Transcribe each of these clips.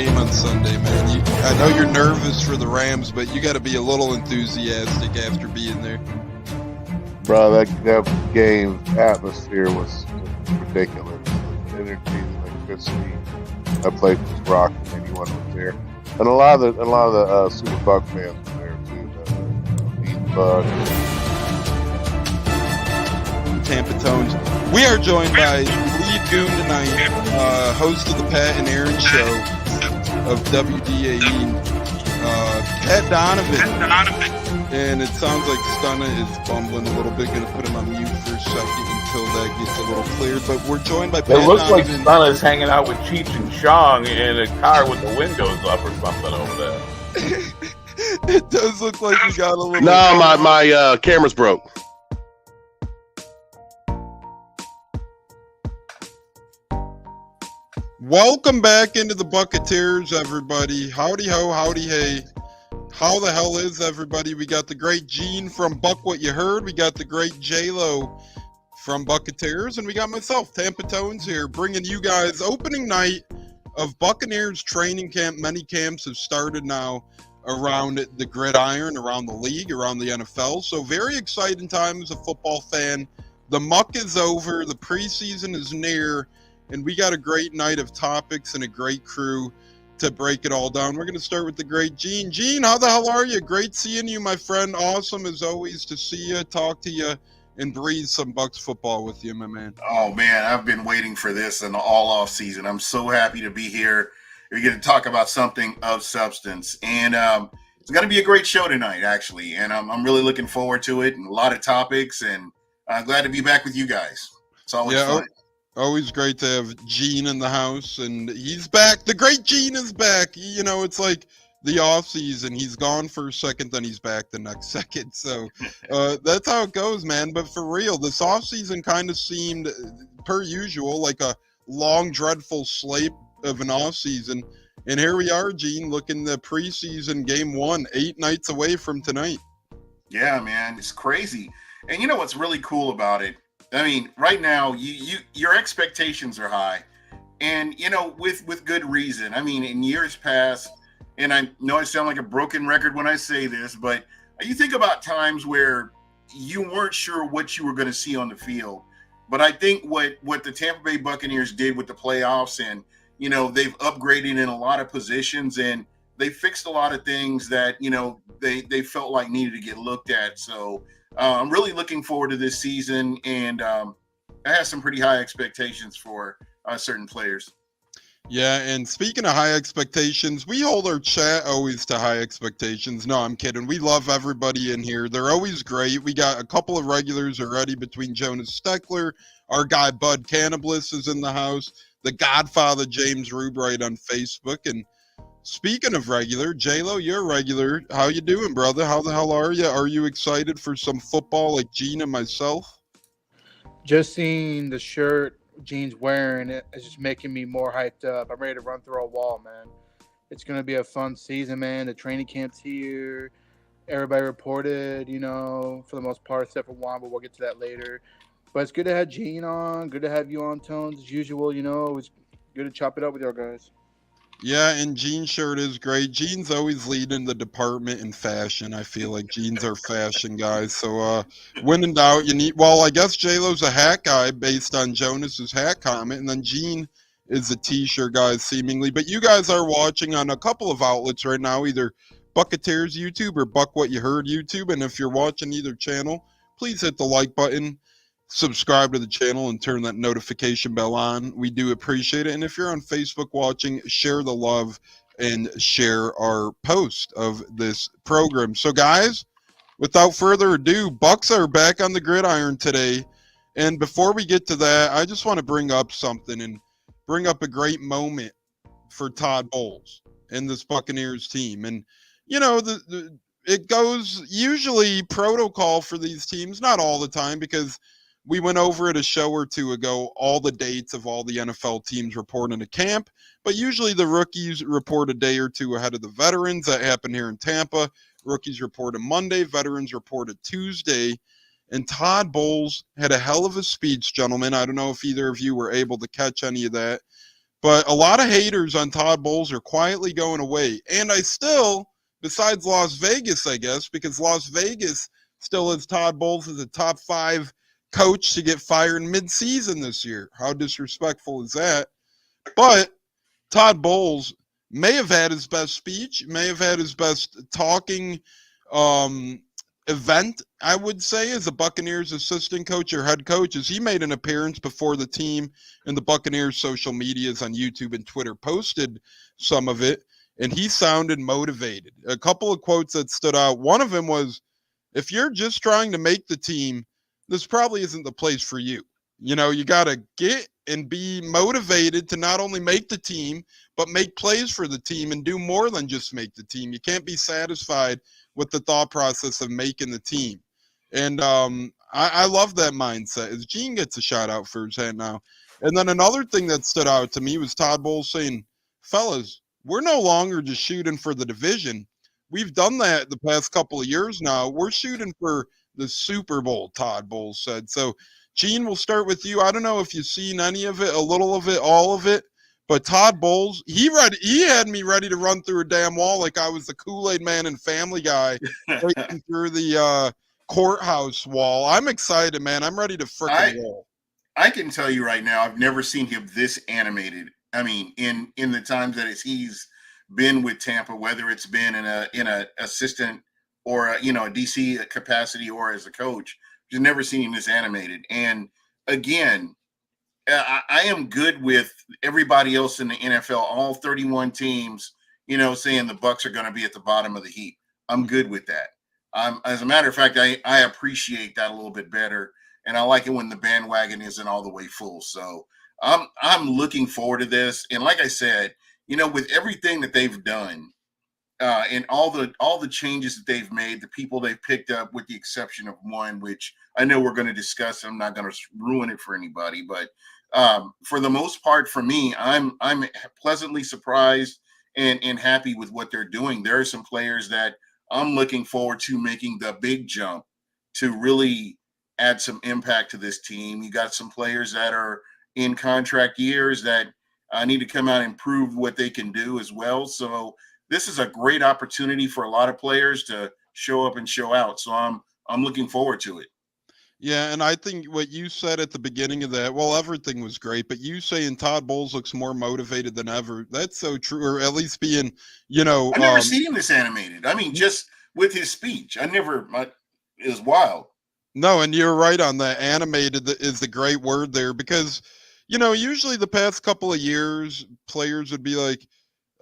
game on Sunday, man. I know you're nervous for the Rams, but you got to be a little enthusiastic after being there. Bro, that game atmosphere was ridiculous. The energy, the electricity. That place was rocking. Anyone was there, and a lot of the Super Buck fans were there too. The Buck. Tampa Tones. We are joined by lead goon tonight, host of the Pat and Aaron Show of WDAE, Pat Donovan. And it sounds like Stunna is bumbling a little bit. Going to put him on mute for a second until that gets a little cleared. But we're joined by Pat It looks Donovan. like Stunna's hanging out with Cheech and Chong in a car with the windows up or something over there. It does look like we got a little... No, my camera's broke. Welcome back into the Buccaneers, everybody. Howdy ho, howdy hey. How the hell is everybody? We got the great Gene from Buck What You Heard. We got the great J-Lo from Buccaneers. And we got myself, Tampa Tones, here, bringing you guys opening night of Buccaneers training camp. Many camps have started now around the gridiron, around the league, around the NFL. So very exciting time as a football fan. The muck is over. The preseason is near. And we got a great night of topics and a great crew to break it all down. We're going to start with the great Gene. Gene, how the hell are you? Great seeing you, my friend. Awesome as always to see you, talk to you, and breathe some Bucs football with you, my man. Oh, man, I've been waiting for this in all off season. I'm so happy to be here. We're going to talk about something of substance. And it's going to be a great show tonight, actually. And I'm really looking forward to it, and a lot of topics. And I'm glad to be back with you guys. It's always fun. Always great to have Gene in the house, and he's back. The great Gene is back. You know, it's like the off season. He's gone for a second, then he's back the next second. So that's how it goes, man. But for real, this off season kind of seemed, per usual, like a long, dreadful slate of an off season. And here we are, Gene, looking the preseason game 1, 8 nights away from tonight. Yeah, man, it's crazy. And you know what's really cool about it? I mean, right now, your expectations are high, and, you know, with good reason. I mean, in years past, and I know I sound like a broken record when I say this, but you think about times where you weren't sure what you were going to see on the field. But I think what the Tampa Bay Buccaneers did with the playoffs, and, you know, they've upgraded in a lot of positions, and they fixed a lot of things that, you know, they felt like needed to get looked at. So I'm really looking forward to this season, and I have some pretty high expectations for certain players. Yeah, and speaking of high expectations, we hold our chat always to high expectations. No, I'm kidding. We love everybody in here. They're always great. We got a couple of regulars already between Jonas Steckler. Our guy Bud Canniblis is in the house. The Godfather James Rubright on Facebook. And speaking of regular, J-Lo, you're a regular. How you doing, brother? How the hell are you? Are you excited for some football like Gene and myself? Just seeing the shirt Gene's wearing it is just making me more hyped up. I'm ready to run through a wall, man. It's going to be a fun season, man. The training camp's here. Everybody reported, you know, for the most part, except for Juan, but we'll get to that later. But it's good to have Gene on. Good to have you on, Tones, as usual. You know, it's good to chop it up with y'all guys. Yeah, and Gene's shirt is great. Gene's always leading the department in fashion. I feel like Gene's our fashion guy. So when in doubt, you need, well, I guess J-Lo's a hat guy based on Jonas's hat comment, and then Gene is a t-shirt guy seemingly. But you guys are watching on a couple of outlets right now, either Buccaneers YouTube or Buck What You Heard YouTube. And if you're watching either channel, please hit the like button, subscribe to the channel, and turn that notification bell on. We do appreciate it. And if you're on Facebook watching, share the love and share our post of this program. So guys, without further ado, Bucks are back on the gridiron today. And before we get to that, I just want to bring up something and bring up a great moment for Todd Bowles and this Buccaneers team. And you know, it goes usually protocol for these teams, not all the time, because we went over it a show or two ago, all the dates of all the NFL teams reporting to camp, but usually the rookies report a day or two ahead of the veterans. That happened here in Tampa. Rookies reported Monday, veterans reported Tuesday, and Todd Bowles had a hell of a speech, gentlemen. I don't know if either of you were able to catch any of that, But a lot of haters on Todd Bowles are quietly going away. And I still, besides Las Vegas, I guess, because Las Vegas still has Todd Bowles as a top 5 coach to get fired mid-season this year. How disrespectful is that? But Todd Bowles may have had his best speech, may have had his best talking event, I would say, as a Buccaneers assistant coach or head coach, as he made an appearance before the team and the Buccaneers social medias on YouTube and Twitter posted some of it, and he sounded motivated. A couple of quotes that stood out. One of them was, if you're just trying to make the team, this probably isn't the place for you. You know, you got to get and be motivated to not only make the team, but make plays for the team and do more than just make the team. You can't be satisfied with the thought process of making the team. And I love that mindset. As Gene gets a shout out for his hand now. And then another thing that stood out to me was Todd Bowles saying, fellas, we're no longer just shooting for the division. We've done that the past couple of years now. We're shooting for the Super Bowl, Todd Bowles said. So, Gene, we'll start with you. I don't know if you've seen any of it, a little of it, all of it, but Todd Bowles, he had me ready to run through a damn wall like I was the Kool-Aid Man and Family Guy breaking through the courthouse wall. I'm excited, man. I'm ready to frickin' roll. I can tell you right now, I've never seen him this animated. I mean, in the times that he's been with Tampa, whether it's been in a assistant or a DC capacity or as a coach, just never seen him this animated. And again, I am good with everybody else in the NFL, all 31 teams, saying the Bucs are going to be at the bottom of the heap. I'm good with that. As a matter of fact, I appreciate that a little bit better, and I like it when the bandwagon isn't all the way full. So I'm looking forward to this. And like I said, with everything that they've done, and all the changes that they've made, the people they've picked up, with the exception of one, which I know we're going to discuss. I'm not going to ruin it for anybody, but for the most part, for me, I'm pleasantly surprised and happy with what they're doing. There are some players that I'm looking forward to making the big jump to really add some impact to this team. You got some players that are in contract years that need to come out and prove what they can do as well. So this is a great opportunity for a lot of players to show up and show out. So I'm looking forward to it. Yeah, and I think what you said at the beginning of that, well, everything was great, but you saying Todd Bowles looks more motivated than ever, that's so true, or at least being, I've never seen him this animated. I mean, just with his speech, it was wild. No, and you're right on that. Animated is the great word there, because, usually the past couple of years, players would be like,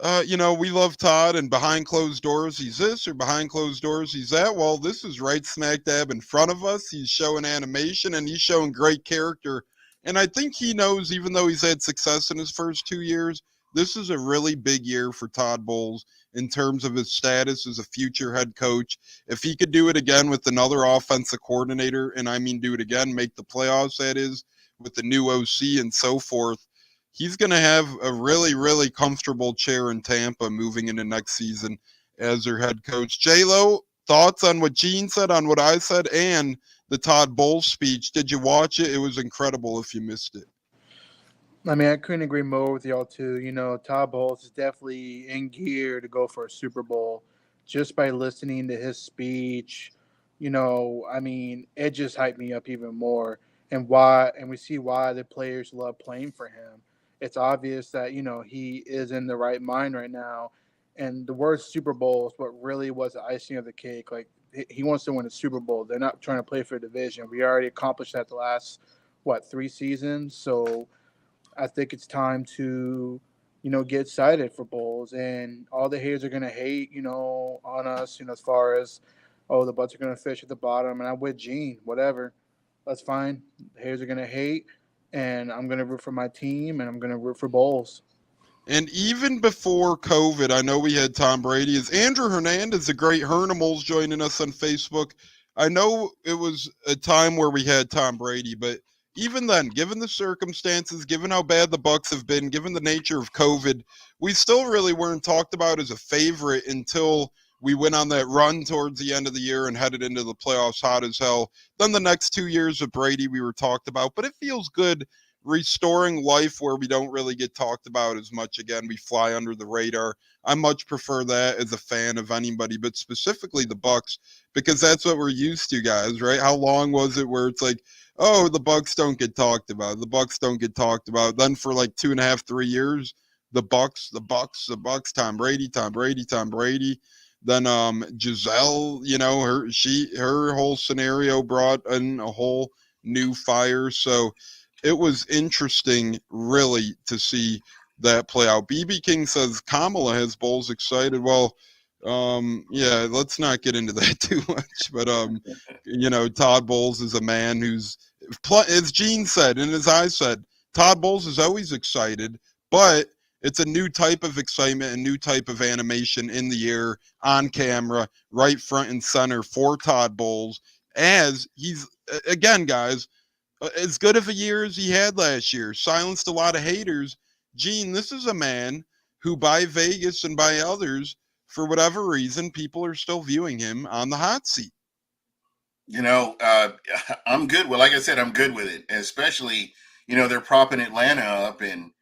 we love Todd, and behind closed doors, he's this, or behind closed doors, he's that. Well, this is right smack dab in front of us. He's showing animation, and he's showing great character. And I think he knows, even though he's had success in his first 2 years, this is a really big year for Todd Bowles in terms of his status as a future head coach. If he could do it again with another offensive coordinator, and I mean do it again, make the playoffs, that is, with the new OC and so forth, he's going to have a really, really comfortable chair in Tampa moving into next season as their head coach. J-Lo, thoughts on what Gene said, on what I said, and the Todd Bowles speech? Did you watch it? It was incredible if you missed it. I mean, I couldn't agree more with y'all, too. Todd Bowles is definitely in gear to go for a Super Bowl just by listening to his speech. I mean, it just hyped me up even more. And we see why the players love playing for him. It's obvious that, he is in the right mind right now. And the word Super Bowl is what really was the icing of the cake. Like, he wants to win a Super Bowl. They're not trying to play for a division. We already accomplished that the last, 3 seasons. So I think it's time to, get excited for Bowles. And all the haters are going to hate, on us, as far as, the Bucs are going to fish at the bottom. And I'm with Gene, whatever. That's fine. The haters are going to hate. And I'm going to root for my team, and I'm going to root for Bowles. And even before COVID, I know we had Tom Brady. Is Andrew Hernandez, the great Hernimals, joining us on Facebook? I know it was a time where we had Tom Brady, but even then, given the circumstances, given how bad the Bucs have been, given the nature of COVID, we still really weren't talked about as a favorite until we went on that run towards the end of the year and headed into the playoffs hot as hell. Then the next 2 years of Brady we were talked about. But it feels good restoring life where we don't really get talked about as much again. We fly under the radar. I much prefer that as a fan of anybody, but specifically the Bucks, because that's what we're used to, guys, right? How long was it where it's like, oh, the Bucks don't get talked about. The Bucks don't get talked about. Then for like 2.5, 3 years, the Bucks, Tom Brady, Tom Brady, Tom Brady. Then Giselle, her whole scenario brought in a whole new fire. So it was interesting, really, to see that play out. BB King says Kamala has Bulls excited. Well, yeah, let's not get into that too much. But Todd Bowles is a man who's, as Gene said and as I said, Todd Bowles is always excited, but it's a new type of excitement, a new type of animation in the air, on camera, right front and center for Todd Bowles, as he's, again, guys, as good of a year as he had last year, silenced a lot of haters. Gene, this is a man who, by Vegas and by others, for whatever reason, people are still viewing him on the hot seat. I'm good. Well, like I said, I'm good with it, especially, they're propping Atlanta up, and,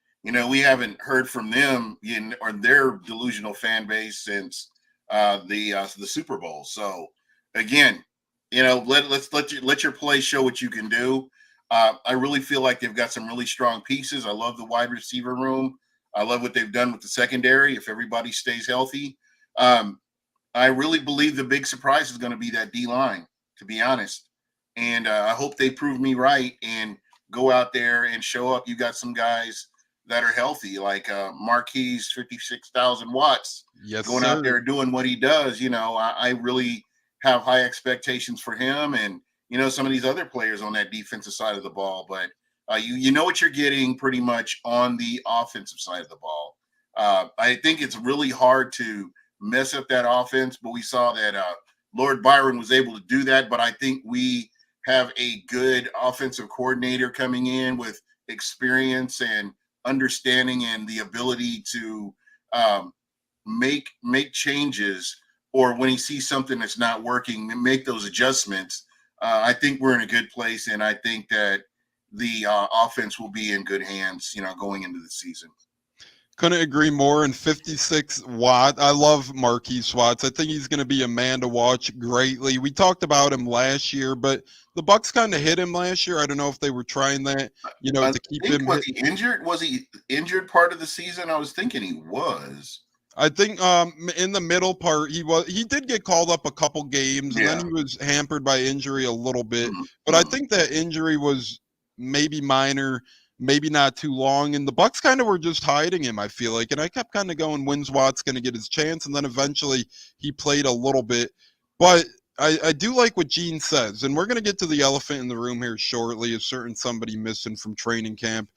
we haven't heard from them or their delusional fan base since the Super Bowl. So again, let your play show what you can do. I really feel like they've got some really strong pieces. I love the wide receiver room. I love what they've done with the secondary. If everybody stays healthy, I really believe the big surprise is going to be that D line, to be honest. And I hope they prove me right and go out there and show up. You got some guys that are healthy, like Marquise, 56,000 watts, going out there doing what he does. I really have high expectations for him and, some of these other players on that defensive side of the ball. But you know what you're getting pretty much on the offensive side of the ball. I think it's really hard to mess up that offense, but we saw that Lord Byron was able to do that. But I think we have a good offensive coordinator coming in with experience and understanding and the ability to make changes, or when he sees something that's not working, make those adjustments. I think we're in a good place, and I think that the offense will be in good hands, going into the season. Couldn't agree more. And 56 Watt. I love Marquise Watts. I think he's going to be a man to watch greatly. We talked about him last year, but the Bucks kind of hit him last year. I don't know if they were trying that, to keep him. Was he injured? Was he injured part of the season? I was thinking he was. I think in the middle part he did get called up a couple games, and then he was hampered by injury a little bit. Mm-hmm. But I think that injury was maybe minor, maybe not too long, and the Bucks kind of were just hiding him, I feel like. And I kept kind of going, when's Watt's going to get his chance? And then eventually he played a little bit. But I do like what Gene says, and we're going to get to the elephant in the room here shortly, a certain somebody missing from training camp.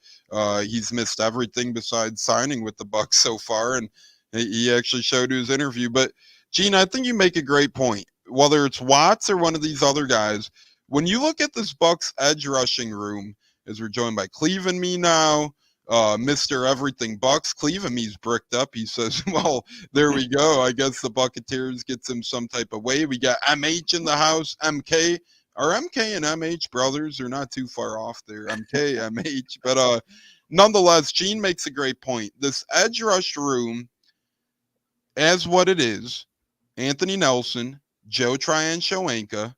He's missed everything besides signing with the Bucks so far, and he actually showed his interview. But, Gene, I think you make a great point. Whether it's Watts or one of these other guys, when you look at this Bucks edge rushing room, as we're joined by Cleve and me now, Mr. Everything Bucks. Cleve and me's bricked up. He says, well, there we go. I guess the Buccaneers gets him some type of way. We got MH in the house, MK. Our MK and MH brothers are not too far off there. MK, MH. But nonetheless, Gene makes a great point. This edge rush room, as what it is, Anthony Nelson, Joe Tryon-Shoyinka,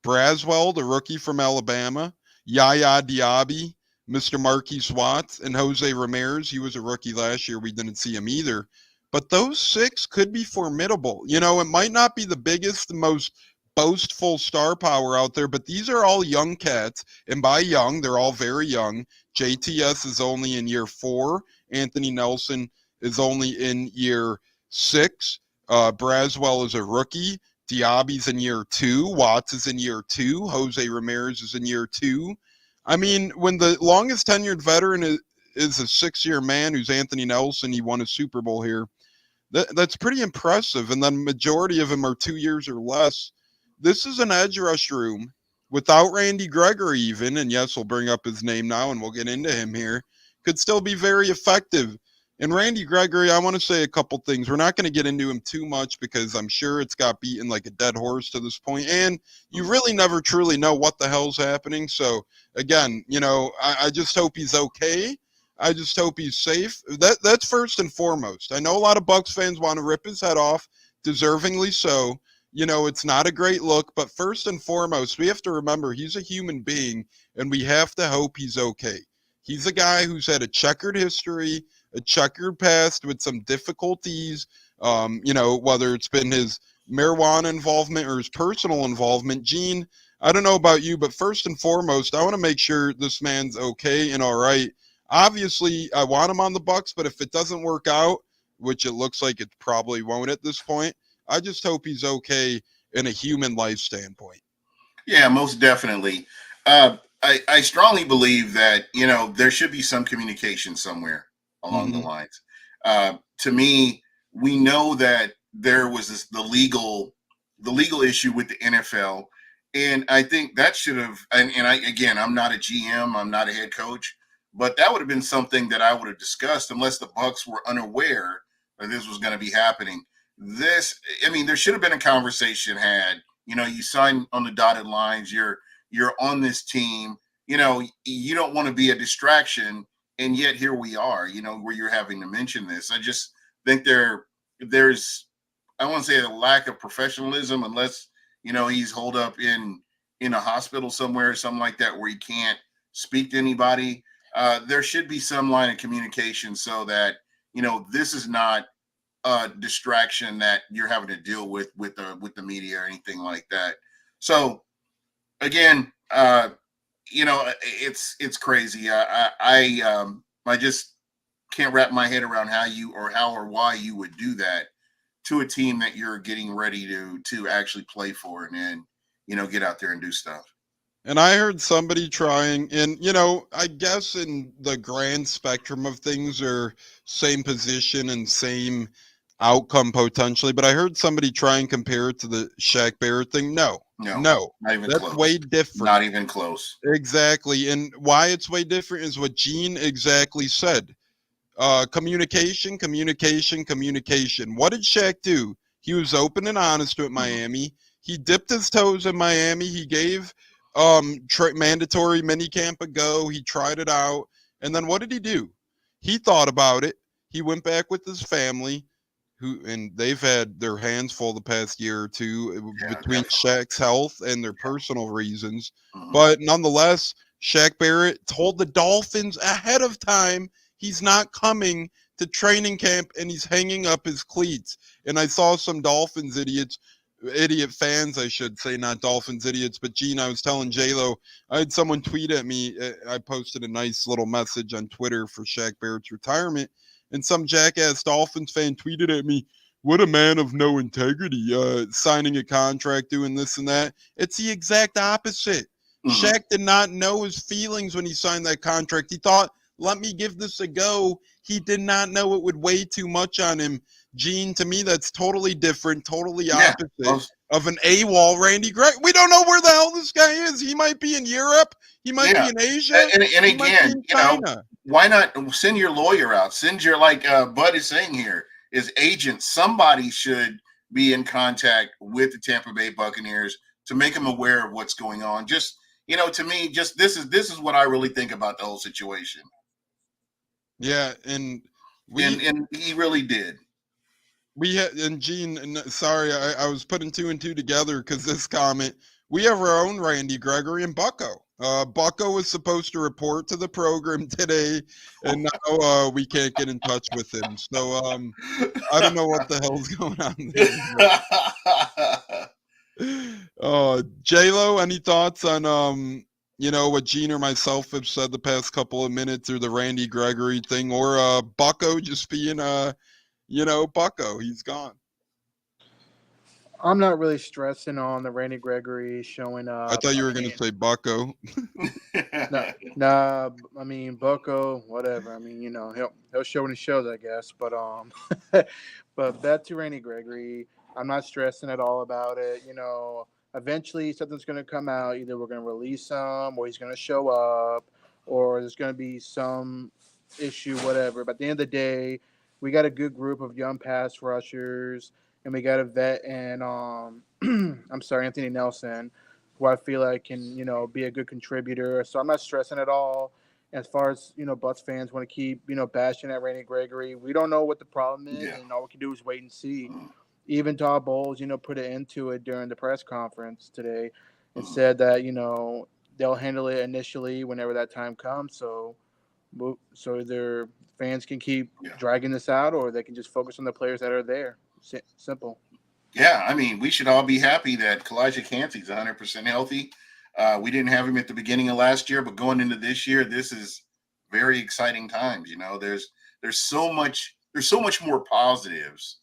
Braswell, the rookie from Alabama, Yaya Diaby, Mr. Marquise Watts, and Jose Ramirez. He was a rookie last year. We didn't see him either. But those six could be formidable. It might not be the biggest, the most boastful star power out there, but these are all young cats. And by young, they're all very young. JTS is only in year 4. Anthony Nelson is only in year 6. Braswell is a rookie. Diaby's in year 2. Watts is in year 2. Jose Ramirez is in year 2. I mean, when the longest tenured veteran is a 6-year man who's Anthony Nelson, he won a Super Bowl here. That's pretty impressive. And then majority of them are 2 years or less. This is an edge rush room without Randy Gregory even, and yes, we'll bring up his name now and we'll get into him here, could still be very effective. And Randy Gregory, I want to say a couple things. We're not going to get into him too much because I'm sure it's got beaten like a dead horse to this point, and you really never truly know what the hell's happening. So again, I just hope he's okay. I just hope he's safe. That's first and foremost. I know a lot of Bucs fans want to rip his head off, deservingly so. It's not a great look, but first and foremost, we have to remember he's a human being, and we have to hope he's okay. He's a guy who's had a checkered history, a checkered past with some difficulties, whether it's been his marijuana involvement or his personal involvement. Gene, I don't know about you, but first and foremost, I want to make sure this man's okay and all right. Obviously, I want him on the Bucs, but if it doesn't work out, which it looks like it probably won't at this point, I just hope he's okay in a human life standpoint. Yeah, most definitely. I strongly believe that, there should be some communication somewhere along the lines. To me, we know that there was the legal issue with the NFL. And I think that should have, I'm not a GM, I'm not a head coach, but that would have been something that I would have discussed unless the Bucs were unaware that this was going to be happening. There should have been a conversation had. You sign on the dotted lines, you're on this team, you don't want to be a distraction, and yet here we are, where you're having to mention this. I just think there's I won't say a lack of professionalism unless, he's holed up in a hospital somewhere or something like that where he can't speak to anybody. There should be some line of communication so that, this is not a distraction that you're having to deal with the media or anything like that. So again, it's crazy. I just can't wrap my head around how or why you would do that to a team that you're getting ready to actually play for and then, get out there and do stuff. And I heard somebody trying, and, I guess in the grand spectrum of things are same position and same outcome potentially, but I heard somebody try and compare it to the Shaq Barrett thing. No, not even that's close. Way different. Not even close. Exactly. And why it's way different is what Gene exactly said. Communication. What did Shaq do? He was open and honest with Miami. He dipped his toes in Miami. He gave mandatory minicamp a go. He tried it out. And then what did he do? He thought about it. He went back with his family, and they've had their hands full the past year or two between Shaq's health and their personal reasons. But nonetheless, Shaq Barrett told the Dolphins ahead of time he's not coming to training camp, and he's hanging up his cleats. And I saw some Dolphins idiot fans, I should say, not Dolphins idiots, but Gene, I was telling J-Lo, I had someone tweet at me. I posted a nice little message on Twitter for Shaq Barrett's retirement, and some jackass Dolphins fan tweeted at me, what a man of no integrity, signing a contract, doing this and that. It's the exact opposite. Shaq did not know his feelings when he signed that contract. He thought, let me give this a go. He did not know it would weigh too much on him. Gene, to me, that's totally different, totally opposite of an AWOL Randy Gregg. We don't know where the hell this guy is. He might be in Europe. He might be in Asia. And again, why not send your lawyer out? Send your, like Bud is saying here, is agent. Somebody should be in contact with the Tampa Bay Buccaneers to make them aware of what's going on. Just, to me, just this is what I really think about the whole situation. Yeah, and he really did. We had, and Gene, sorry, I was putting two and two together because this comment, we have our own Randy Gregory and Bucko. Bucko was supposed to report to the program today, and now we can't get in touch with him. So I don't know what the hell's going on there. J-Lo, any thoughts on what Gene or myself have said the past couple of minutes, or the Randy Gregory thing, or Bucko just being Bucko, he's gone. I'm not really stressing on the Randy Gregory showing up. I thought you were going to say Bucko. Nah, I mean, Bucko, whatever. I mean, he'll show when he shows, I guess. But but back to Randy Gregory, I'm not stressing at all about it. Eventually something's going to come out. Either we're going to release him, or he's going to show up, or there's going to be some issue, whatever. But at the end of the day, we got a good group of young pass rushers, and we got a vet and I'm sorry, Anthony Nelson, who I feel like can be a good contributor. So I'm not stressing at all. As far as Bucks fans want to keep bashing at Randy Gregory, we don't know what the problem is, Yeah. and all we can do is wait and see. Even Todd Bowles, put it into it during the press conference today, and said that they'll handle it initially whenever that time comes. So either fans can keep dragging this out, or they can just focus on the players that are there. Simple. Yeah, I mean, we should all be happy that Kalijah Cansey's 100% healthy. We didn't have him at the beginning of last year, but going into this year, this is very exciting times. There's so much more positives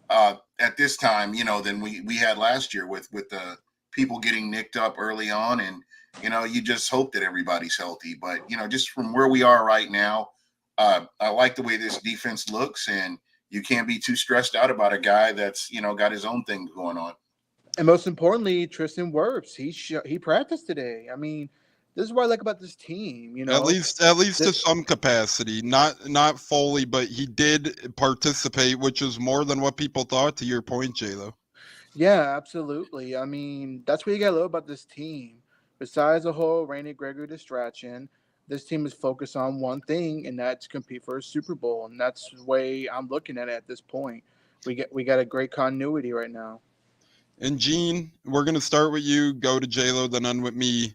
at this time, than we had last year with the people getting nicked up early on, and you just hope that everybody's healthy. But just from where we are right now, I like the way this defense looks, and you can't be too stressed out about a guy that's got his own thing going on. And most importantly, Tristan Wirfs, he practiced today. I mean, this is what I like about this team. At least to some capacity, not fully, but he did participate, which is more than what people thought. To your point, J-Lo. Yeah, absolutely. I mean, that's what you got to love about this team. Besides the whole Randy Gregory distraction, this team is focused on one thing, and that's compete for a Super Bowl. And that's the way I'm looking at it at this point. We got a great continuity right now. And Gene, we're gonna start with you, go to J-Lo, then on with me.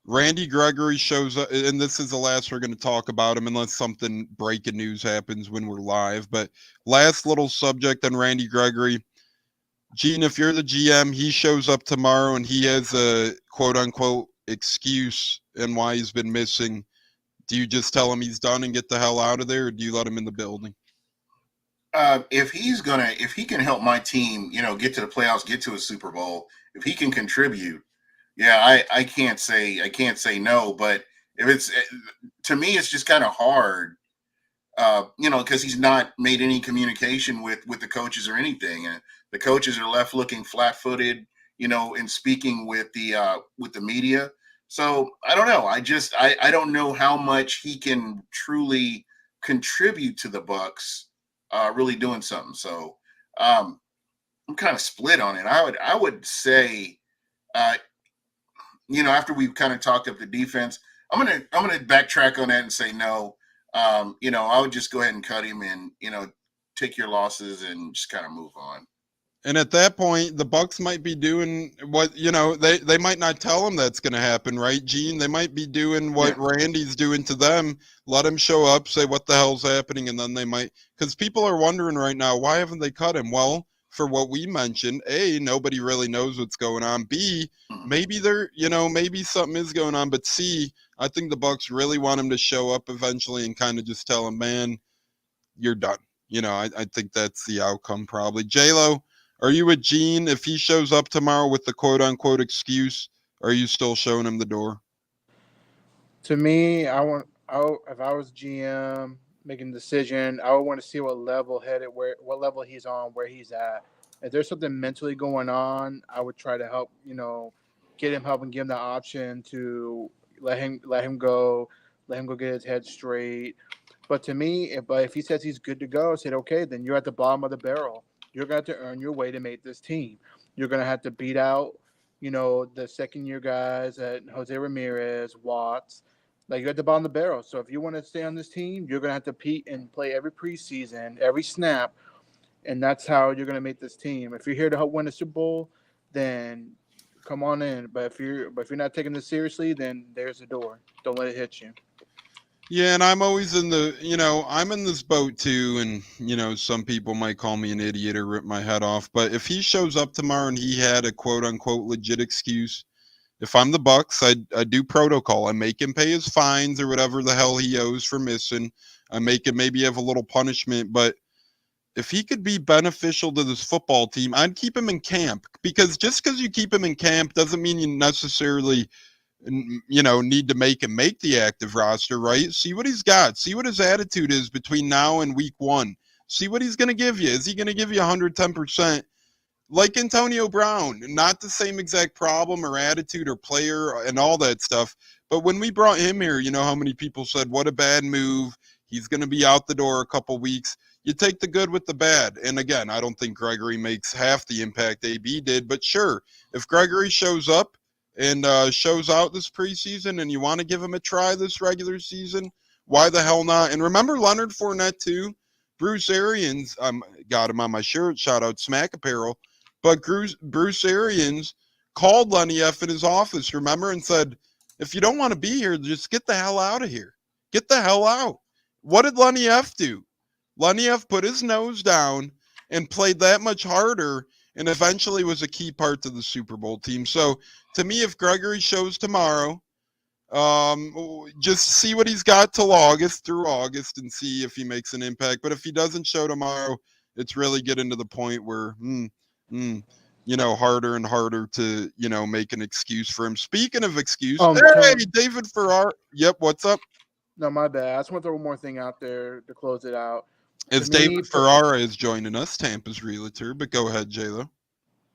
Randy Gregory shows up, and this is the last we're going to talk about him unless something breaking news happens when we're live. But last little subject on Randy Gregory. Gene, if you're the GM, he shows up tomorrow and he has a quote-unquote excuse and why he's been missing. Do you just tell him he's done and get the hell out of there, or do you let him in the building? If he can help my team, get to the playoffs, get to a Super Bowl, if he can contribute, yeah, I can't say no. But if it's, to me, it's just kind of hard, because he's not made any communication with the coaches or anything, and the coaches are left looking flat-footed, in speaking with the media. So I don't know. I don't know how much he can truly contribute to the Bucks. Really doing something. So I'm kind of split on it. I would say, after we've kind of talked up the defense, I'm gonna backtrack on that and say no. I would just go ahead and cut him and take your losses and just kind of move on. And at that point, the Bucks might be doing what, they might not tell him that's going to happen, right, Gene? They might be doing what Randy's doing to them. Let him show up, say what the hell's happening, and then they might – because people are wondering right now, why haven't they cut him? Well, for what we mentioned, A, nobody really knows what's going on. B, maybe maybe something is going on. But C, I think the Bucks really want him to show up eventually and kind of just tell him, man, you're done. I think that's the outcome probably. J-Lo, are you with Gene? If he shows up tomorrow with the quote-unquote excuse, are you still showing him the door? To me, if I was GM making a decision, I would want to see what level he's on, where he's at. If there's something mentally going on, I would try to help, get him help and give him the option to let him go get his head straight. But to me, if he says he's good to go, I said, okay, then you're at the bottom of the barrel. You're going to have to earn your way to make this team. You're going to have to beat out, the second-year guys at Jose Ramirez, Watts. Like, you're at the bottom of the barrel. So if you want to stay on this team, you're going to have to compete and play every preseason, every snap, and that's how you're going to make this team. If you're here to help win a Super Bowl, then come on in. But if you're not taking this seriously, then there's the door. Don't let it hit you. Yeah, and I'm always in I'm in this boat too, and, some people might call me an idiot or rip my head off, but if he shows up tomorrow and he had a quote-unquote legit excuse, if I'm the Bucks, I do protocol. I make him pay his fines or whatever the hell he owes for missing. I make him maybe have a little punishment, but if he could be beneficial to this football team, I'd keep him in camp, because just because you keep him in camp doesn't mean you necessarily – need to make him make the active roster, right? See what he's got. See what his attitude is between now and week 1. See what he's going to give you. Is he going to give you 110%? Like Antonio Brown, not the same exact problem or attitude or player and all that stuff. But when we brought him here, how many people said, what a bad move. He's going to be out the door a couple weeks. you take the good with the bad. And again, I don't think Gregory makes half the impact AB did, but sure, if Gregory shows up and shows out this preseason and you want to give him a try this regular season, why the hell not? And remember Leonard Fournette too? Bruce Arians, got him on my shirt, shout out Smack Apparel, but Bruce Arians called Lenny F in his office, remember, and said, if you don't want to be here, just get the hell out of here. Get the hell out. What did Lenny F do? Lenny F put his nose down and played that much harder and eventually was a key part to the Super Bowl team. So to me, if Gregory shows tomorrow, just see what he's got till August through August and see if he makes an impact. But if he doesn't show tomorrow, it's really getting to the point where, harder and harder to, make an excuse for him. Speaking of excuse, hey, David Farrar. Yep, what's up? No, my bad. I just want to throw one more thing out there to close it out. It's David Ferrara is joining us, Tampa's realtor, but go ahead, J-Lo.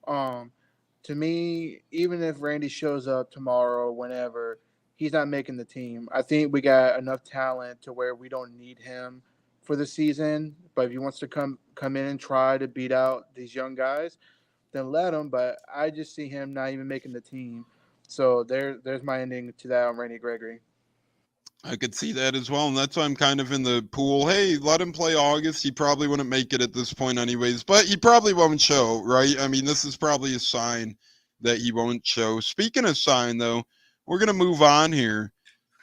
To me, even if Randy shows up tomorrow or whenever, he's not making the team. I think we got enough talent to where we don't need him for the season. But if he wants to come in and try to beat out these young guys, then let him. But I just see him not even making the team. So there's my ending to that on Randy Gregory. I could see that as well, and that's why I'm kind of in the pool. Hey, let him play August. He probably wouldn't make it at this point anyways, but he probably won't show, right? I mean, this is probably a sign that he won't show. Speaking of sign, though, we're going to move on here,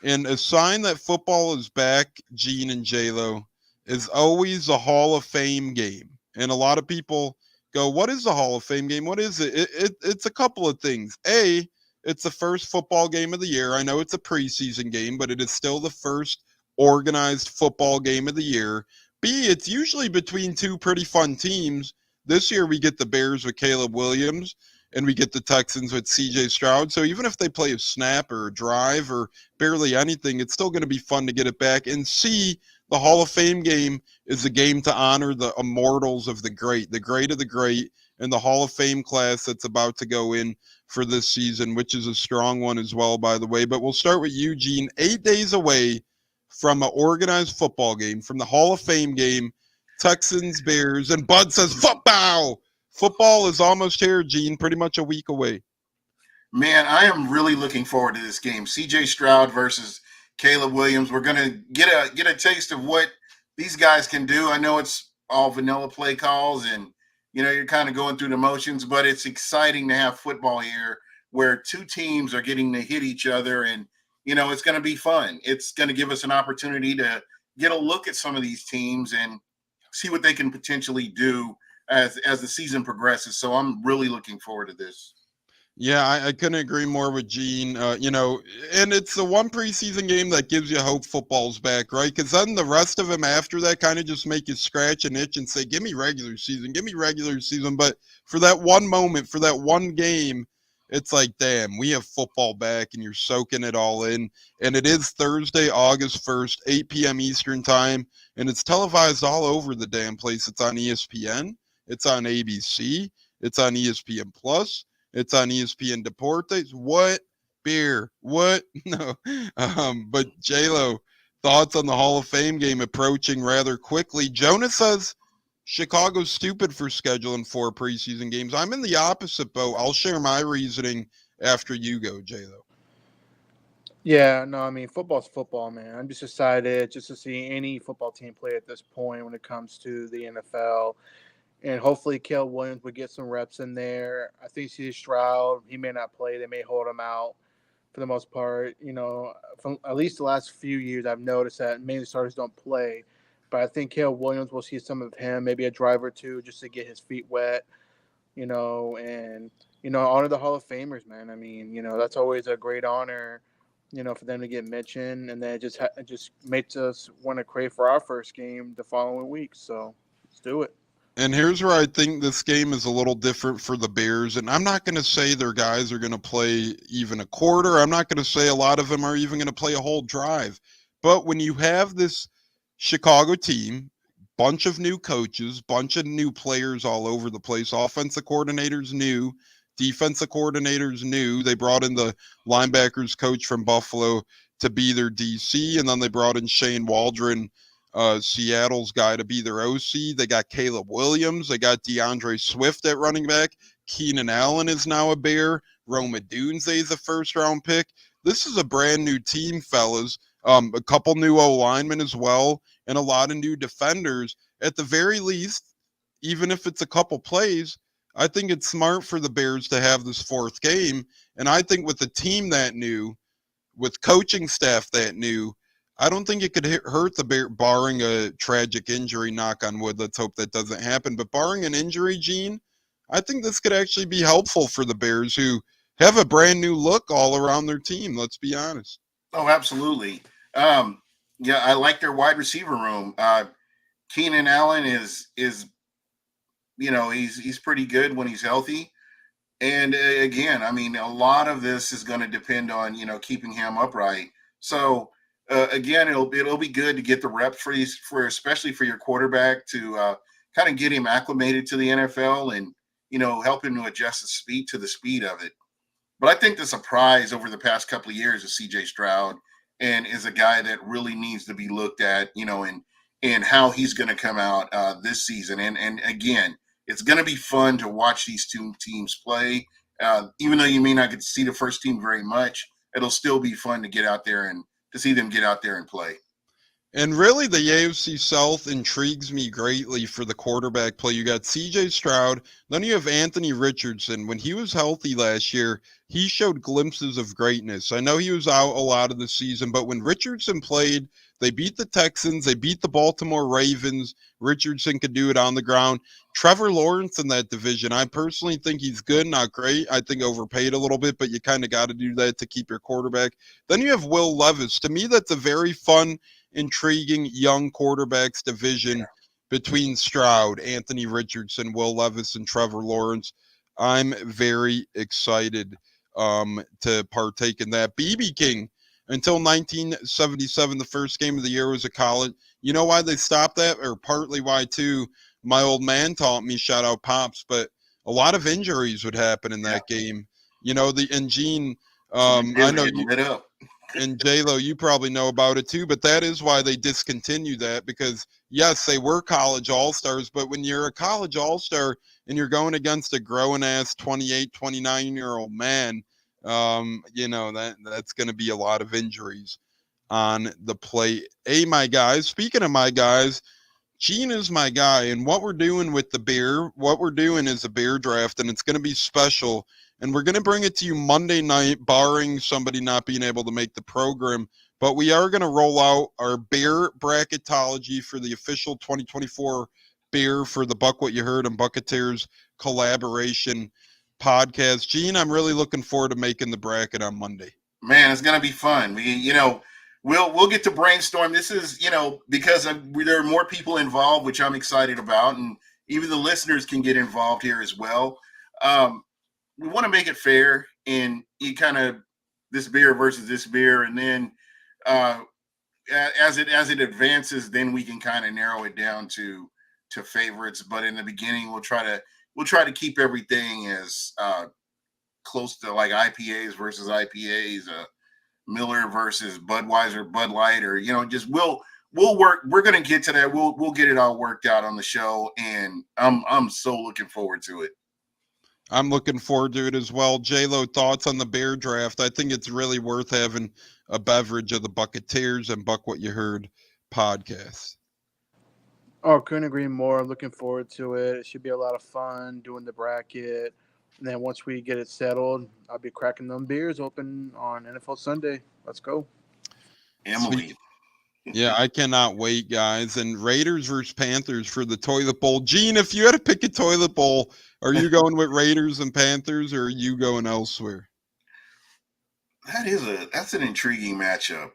and a sign that football is back, Gene and J-Lo, is always a Hall of Fame game. And a lot of people go, what is the Hall of Fame game? What is it? It's a couple of things. A, it's the first football game of the year. I know it's a preseason game, but it is still the first organized football game of the year. B, it's usually between two pretty fun teams. This year we get the Bears with Caleb Williams, and we get the Texans with C.J. Stroud. So even if they play a snap or a drive or barely anything, it's still going to be fun to get it back. And C, the Hall of Fame game is a game to honor the immortals of the great of the great, and the Hall of Fame class that's about to go in for this season, which is a strong one as well, by the way. But we'll start with Eugene. 8 days away from an organized football game, from the Hall of Fame game, Texans, Bears, and Bud says, football! Football is almost here, Gene, pretty much a week away. Man, I am really looking forward to this game. C.J. Stroud versus Caleb Williams. We're going to get a taste of what these guys can do. I know it's all vanilla play calls and you're kind of going through the motions, but it's exciting to have football here where two teams are getting to hit each other, and, it's going to be fun. It's going to give us an opportunity to get a look at some of these teams and see what they can potentially do as the season progresses. So I'm really looking forward to this. Yeah, I couldn't agree more with Gene. And it's the one preseason game that gives you hope football's back, right? Because then the rest of them after that kind of just make you scratch an itch and say, give me regular season. But for that one moment, for that one game, it's like, damn, we have football back, and you're soaking it all in. And it is Thursday, August 1st, 8 p.m. Eastern time, and it's televised all over the damn place. It's on ESPN. It's on ABC. It's on ESPN Plus. It's on ESPN Deportes. What? Beer. What? No. But J-Lo, thoughts on the Hall of Fame game approaching rather quickly. Jonah says Chicago's stupid for scheduling 4 preseason games. I'm in the opposite boat. I'll share my reasoning after you go, J-Lo. Yeah, no, I mean, football's football, man. I'm just excited just to see any football team play at this point when it comes to the NFL. And hopefully Caleb Williams would get some reps in there. I think C.J. Stroud, he may not play. They may hold him out for the most part. From at least the last few years, I've noticed that mainly starters don't play. But I think Caleb Williams will see some of him, maybe a drive or two just to get his feet wet, and, honor the Hall of Famers, man. I mean, that's always a great honor, for them to get mentioned. And then it just makes us want to crave for our first game the following week. So let's do it. And here's where I think this game is a little different for the Bears. And I'm not going to say their guys are going to play even a quarter. I'm not going to say a lot of them are even going to play a whole drive. But when you have this Chicago team, bunch of new coaches, bunch of new players all over the place, offensive coordinators new, defensive coordinators new. They brought in the linebackers coach from Buffalo to be their DC, and then they brought in Shane Waldron Seattle's guy to be their OC. They got Caleb Williams. They got DeAndre Swift at running back. Keenan Allen is now a Bear. Roma Dunze is a first-round pick. This is a brand new team, fellas. A couple new O-linemen as well, and a lot of new defenders. At the very least, even if it's a couple plays, I think it's smart for the Bears to have this fourth game. And I think with a team that new, with coaching staff that new, I don't think it could hurt the Bears, barring a tragic injury, knock on wood. Let's hope that doesn't happen. But barring an injury, Gene, I think this could actually be helpful for the Bears, who have a brand new look all around their team. Let's be honest. Oh, absolutely. Yeah, I like their wide receiver room. Keenan Allen is he's pretty good when he's healthy. And again, I mean, a lot of this is going to depend on keeping him upright. So again, it'll be good to get the reps for especially for your quarterback to kind of get him acclimated to the NFL and help him to adjust the speed of it. But I think the surprise over the past couple of years is C.J. Stroud, and is a guy that really needs to be looked at, and how he's going to come out this season. And again, it's going to be fun to watch these two teams play. Even though you may not get to see the first team very much, it'll still be fun to get out there and to see them get out there and play. And really, the AFC South intrigues me greatly for the quarterback play. You got C.J. Stroud. Then you have Anthony Richardson. When he was healthy last year, he showed glimpses of greatness. I know he was out a lot of the season, but when Richardson played, they beat the Texans. They beat the Baltimore Ravens. Richardson could do it on the ground. Trevor Lawrence in that division, I personally think he's good, not great. I think overpaid a little bit, but you kind of got to do that to keep your quarterback. Then you have Will Levis. To me, that's a very fun, intriguing young quarterbacks division between Stroud, Anthony Richardson, Will Levis, and Trevor Lawrence. I'm very excited to partake in that. BB King, until 1977, the first game of the year was a college. You know why they stopped that? Or partly why, too? My old man taught me, shout out Pops, but a lot of injuries would happen in that game. And Gene, I know you lit up. and J-Lo, you probably know about it too, but that is why they discontinued that, because yes, they were college all-stars, but when you're a college all-star and you're going against a growing-ass 28, 29-year-old man, that's going to be a lot of injuries on the plate. Hey, my guys, speaking of my guys, Gene is my guy, and what we're doing with the beer, what we're doing is a beer draft, and it's going to be special. And we're going to bring it to you Monday night, barring somebody not being able to make the program. But we are going to roll out our beer bracketology for the official 2024 beer for the Buck What You Heard and Buccaneers collaboration podcast. Gene, I'm really looking forward to making the bracket on Monday. Man, it's going to be fun. We'll get to brainstorm. This is, because there are more people involved, which I'm excited about, and even the listeners can get involved here as well. We want to make it fair, and you kind of this beer versus this beer, and then as it advances, then we can kind of narrow it down to favorites. But in the beginning, we'll try to keep everything as close to like IPAs versus IPAs, Miller versus Budweiser, Bud Light, or just we'll work. We're gonna get to that. We'll get it all worked out on the show, and I'm so looking forward to it. I'm looking forward to it as well. J-Lo, thoughts on the beer draft? I think it's really worth having a beverage of the Buccaneers and Buck What You Heard podcast. Oh, couldn't agree more. I'm looking forward to it. It should be a lot of fun doing the bracket. And then once we get it settled, I'll be cracking them beers open on NFL Sunday. Let's go. Emily. Sweet. Yeah, I cannot wait, guys. And Raiders versus Panthers for the toilet bowl. Gene, if you had to pick a toilet bowl, are you going with Raiders and Panthers, or are you going elsewhere? That's an intriguing matchup.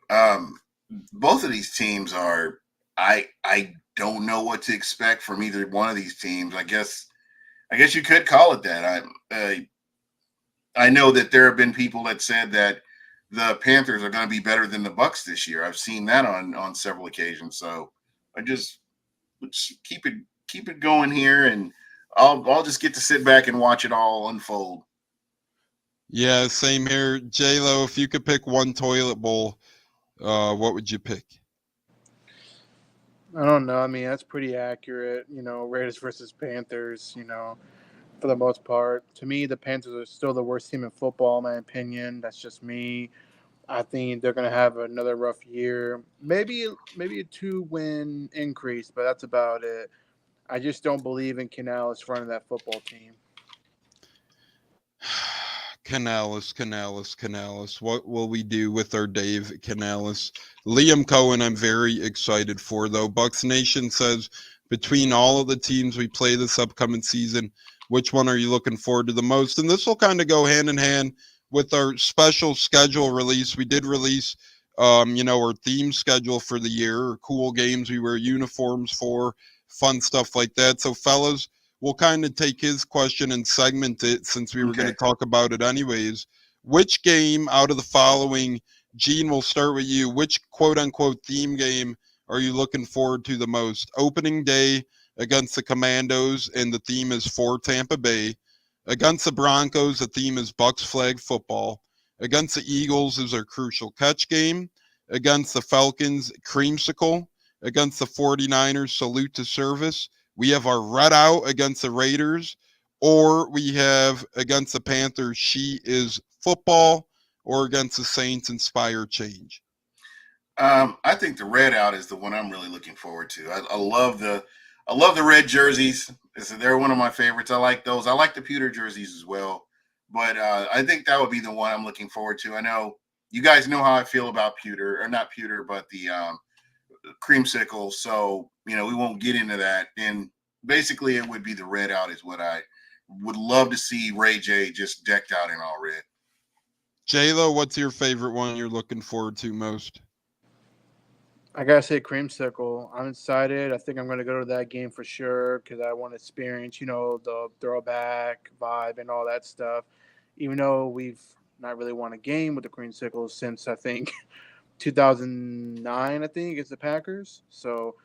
Both of these teams are. I don't know what to expect from either one of these teams. I guess you could call it that. I know that there have been people that said that the Panthers are going to be better than the Bucs this year. I've seen that on several occasions. So let's keep it going here, and I'll just get to sit back and watch it all unfold. Yeah, same here. J-Lo, if you could pick one toilet bowl, what would you pick? I don't know. I mean, that's pretty accurate. Raiders versus Panthers. For the most part, to me, the Panthers are still the worst team in football, in my opinion. That's just me. I think they're gonna have another rough year. Maybe a 2-win increase, but that's about it. I just don't believe in Canales running that football team. Canales. What will we do with our Dave Canales? Liam Cohen, I'm very excited for, though. Bucks Nation says, between all of the teams we play this upcoming season, which one are you looking forward to the most? And this will kind of go hand in hand with our special schedule release. We did release, our theme schedule for the year, cool games we wear uniforms for, fun stuff like that. So, fellas, we'll kind of take his question and segment it since we were going to talk about it anyways. Which game out of the following, Gene, we'll start with you. Which quote unquote theme game are you looking forward to the most? Opening day against the Commandos, and the theme is for Tampa Bay. Against the Broncos, the theme is Bucks flag football. Against the Eagles is our crucial catch game. Against the Falcons, creamsicle. Against the 49ers, salute to service. We have our red out against the Raiders, or we have against the Panthers, she is football, or against the Saints, inspire change. I think the red out is the one I'm really looking forward to. I love the red jerseys. They're one of my favorites. I like those. I like the pewter jerseys as well. But I think that would be the one I'm looking forward to. I know you guys know how I feel about pewter, or not pewter, but the creamsicle. So, we won't get into that. And basically it would be the red out is what I would love to see Ray J just decked out in all red. J-Lo, what's your favorite one you're looking forward to most? I gotta say creamsicle. I'm excited. I think I'm gonna go to that game for sure because I want to experience, the throwback vibe and all that stuff. Even though we've not really won a game with the creamsicles since I think 2009, I think, against the Packers. So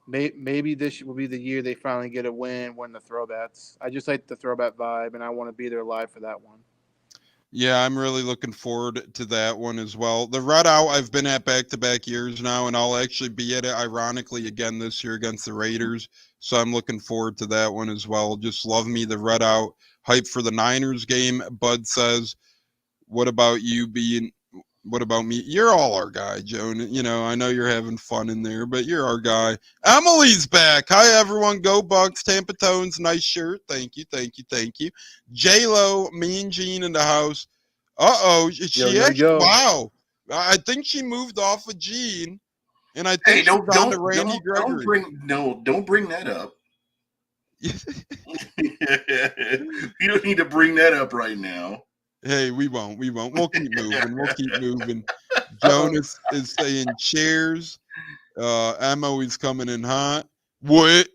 maybe this will be the year they finally get a win the throwbacks. I just like the throwback vibe, and I want to be there live for that one. Yeah, I'm really looking forward to that one as well. The red out, I've been at back-to-back years now, and I'll actually be at it, ironically, again this year against the Raiders. So I'm looking forward to that one as well. Just love me the red out. Hype for the Niners game. Bud says, what about you being... What about me? You're all our guy, Joan. I know you're having fun in there, but you're our guy. Emily's back. Hi, everyone. Go Bucks. Tampa Tones. Nice shirt. Thank you. J-Lo, me and Gene in the house. Uh-oh. Wow. I think she moved off of Gene, and I think don't Randy Gregory. Don't bring that up. You don't need to bring that up right now. Hey, we won't. We'll keep moving. Jonas is saying cheers. Ammo is coming in hot. What?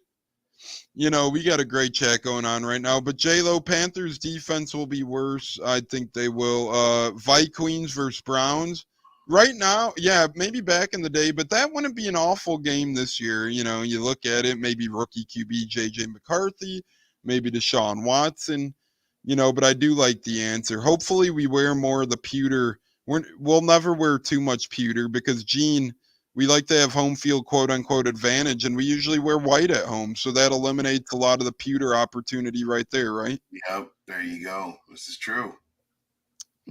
We got a great chat going on right now. But J-Lo, Panthers defense will be worse. I think they will. Vikings versus Browns. Right now, yeah, maybe back in the day, but that wouldn't be an awful game this year. You look at it, maybe rookie QB J.J. McCarthy, maybe Deshaun Watson. But I do like the answer. Hopefully we wear more of the pewter. We'll never wear too much pewter because, Gene, we like to have home field quote-unquote advantage, and we usually wear white at home. So that eliminates a lot of the pewter opportunity right there, right? Yep, there you go. This is true.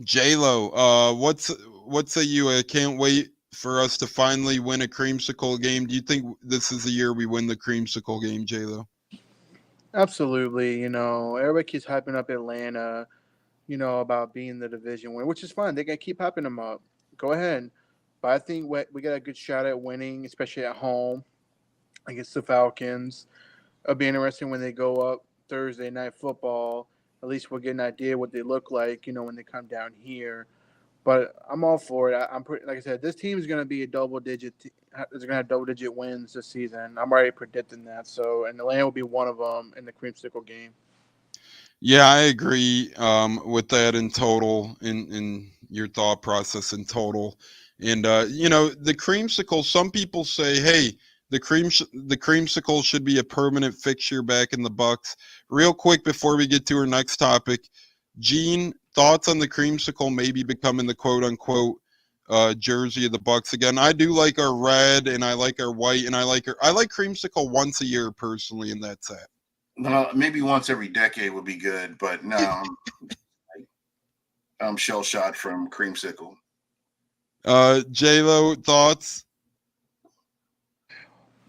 J-Lo, what say you? I can't wait for us to finally win a creamsicle game. Do you think this is the year we win the creamsicle game, J-Lo? Absolutely. Everybody keeps hyping up Atlanta, about being the division winner, which is fine. They got to keep hyping them up. Go ahead. But I think we got a good shot at winning, especially at home against the Falcons. It'll be interesting when they go up Thursday Night Football. At least we'll get an idea what they look like, when they come down here. But I'm all for it. I'm pretty, like I said, this team is going to be a double-digit. Is going to have double-digit wins this season. I'm already predicting that. So, and Atlanta will be one of them in the creamsicle game. Yeah, I agree with that in total, in your thought process in total. And the creamsicle. Some people say, hey, the creamsicle should be a permanent fixture back in the Bucks. Real quick before we get to our next topic, Gene, thoughts on the creamsicle maybe becoming the quote-unquote jersey of the Bucks again. I do like our red, and I like our white, and I like creamsicle once a year personally, and that's it. Maybe once every decade would be good, but no, I'm shell shot from creamsicle. J-Lo, thoughts?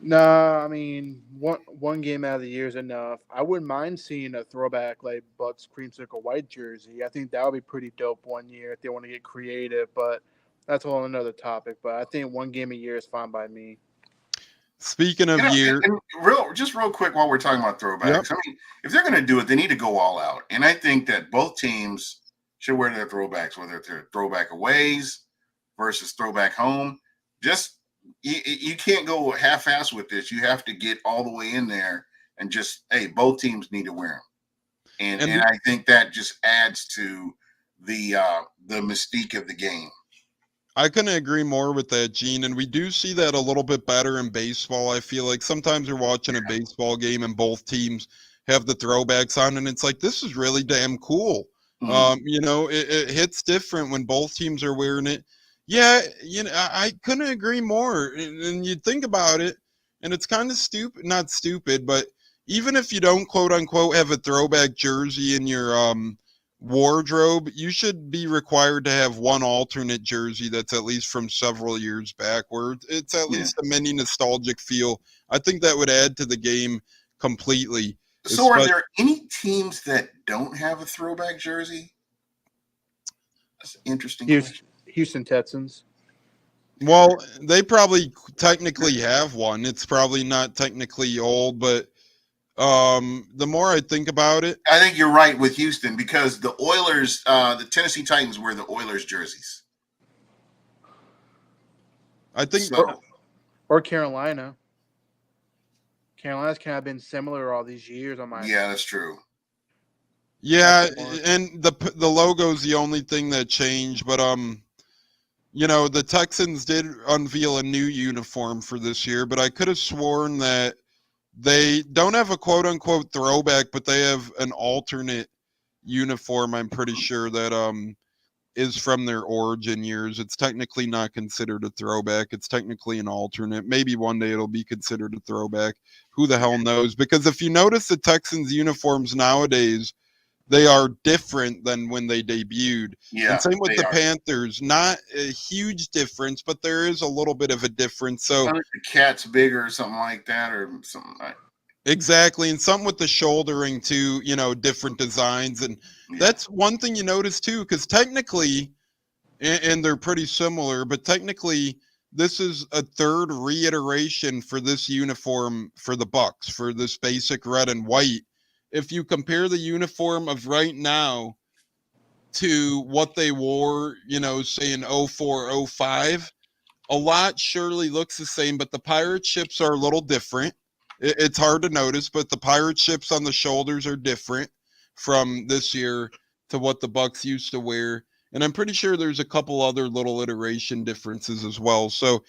Nah, I mean one game out of the year is enough. I wouldn't mind seeing a throwback like Bucks creamsicle white jersey. I think that would be pretty dope one year if they want to get creative, but that's a whole another topic. But I think one game a year is fine by me. Speaking of year, and real quick while we're talking about throwbacks, yep. I mean, if they're going to do it, they need to go all out. And I think that both teams should wear their throwbacks, whether it's their throwback aways versus throwback home. Just you can't go half-ass with this. You have to get all the way in there and just, hey, both teams need to wear them. And I think that just adds to the mystique of the game. I couldn't agree more with that, Gene. And we do see that a little bit better in baseball. I feel like sometimes you're watching a baseball game and both teams have the throwbacks on, and it's like, this is really damn cool. Mm-hmm. It hits different when both teams are wearing it. Yeah, I couldn't agree more. And you think about it, and it's kind of stupid, not stupid, but even if you don't, quote unquote, have a throwback jersey in your wardrobe, you should be required to have one alternate jersey that's at least from several years backward. It's at least a mini nostalgic feel. I think that would add to the game completely. So are there any teams that don't have a throwback jersey? That's an interesting question. Houston Texans. Well, they probably technically have one. It's probably not technically old, but the more I think about it, I think you're right with Houston, because the Oilers, the Tennessee Titans wear the Oilers jerseys. I think so. Or Carolina. Carolina's kind of been similar all these years on my. Yeah, that's true. Yeah, and the logo's the only thing that changed, but the Texans did unveil a new uniform for this year, but I could have sworn that they don't have a quote-unquote throwback, but they have an alternate uniform, I'm pretty sure, that is from their origin years. It's technically not considered a throwback. It's technically an alternate. Maybe one day it'll be considered a throwback. Who the hell knows? Because if you notice the Texans uniforms nowadays, they are different than when they debuted. Yeah, and same with the Panthers. Not a huge difference, but there is a little bit of a difference. So the cat's bigger or something like that, or something like. Exactly, and something with the shouldering too. Different designs, and that's one thing you notice too. Because technically, and they're pretty similar, but technically, this is a third reiteration for this uniform for the Bucks, for this basic red and white. If you compare the uniform of right now to what they wore, say in 04, 05, a lot surely looks the same, but the pirate ships are a little different. It's hard to notice, but the pirate ships on the shoulders are different from this year to what the Bucks used to wear. And I'm pretty sure there's a couple other little iteration differences as well. So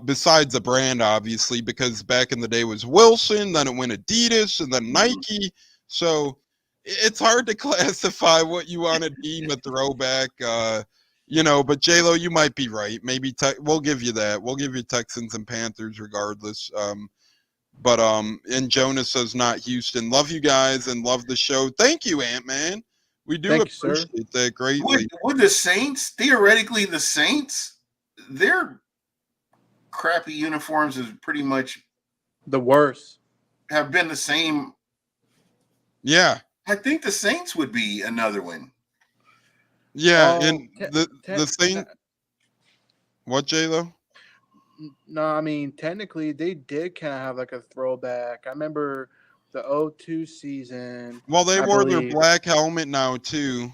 besides the brand, obviously, because back in the day was Wilson, then it went Adidas, and then Nike. So it's hard to classify what you want to deem a throwback, but J-Lo, you might be right. Maybe we'll give you that. We'll give you Texans and Panthers regardless. And Jonas says not Houston. Love you guys and love the show. Thank you, Ant-Man. We do appreciate that greatly. Would the Saints, theoretically, their crappy uniforms is pretty much the worst. Have been the same. Yeah. I think the Saints would be another one. Yeah, and the Saints. What, J-Lo? No, I mean, technically, they did kind of have like a throwback. I remember the 02 season. Well, they wore their black helmet now, too.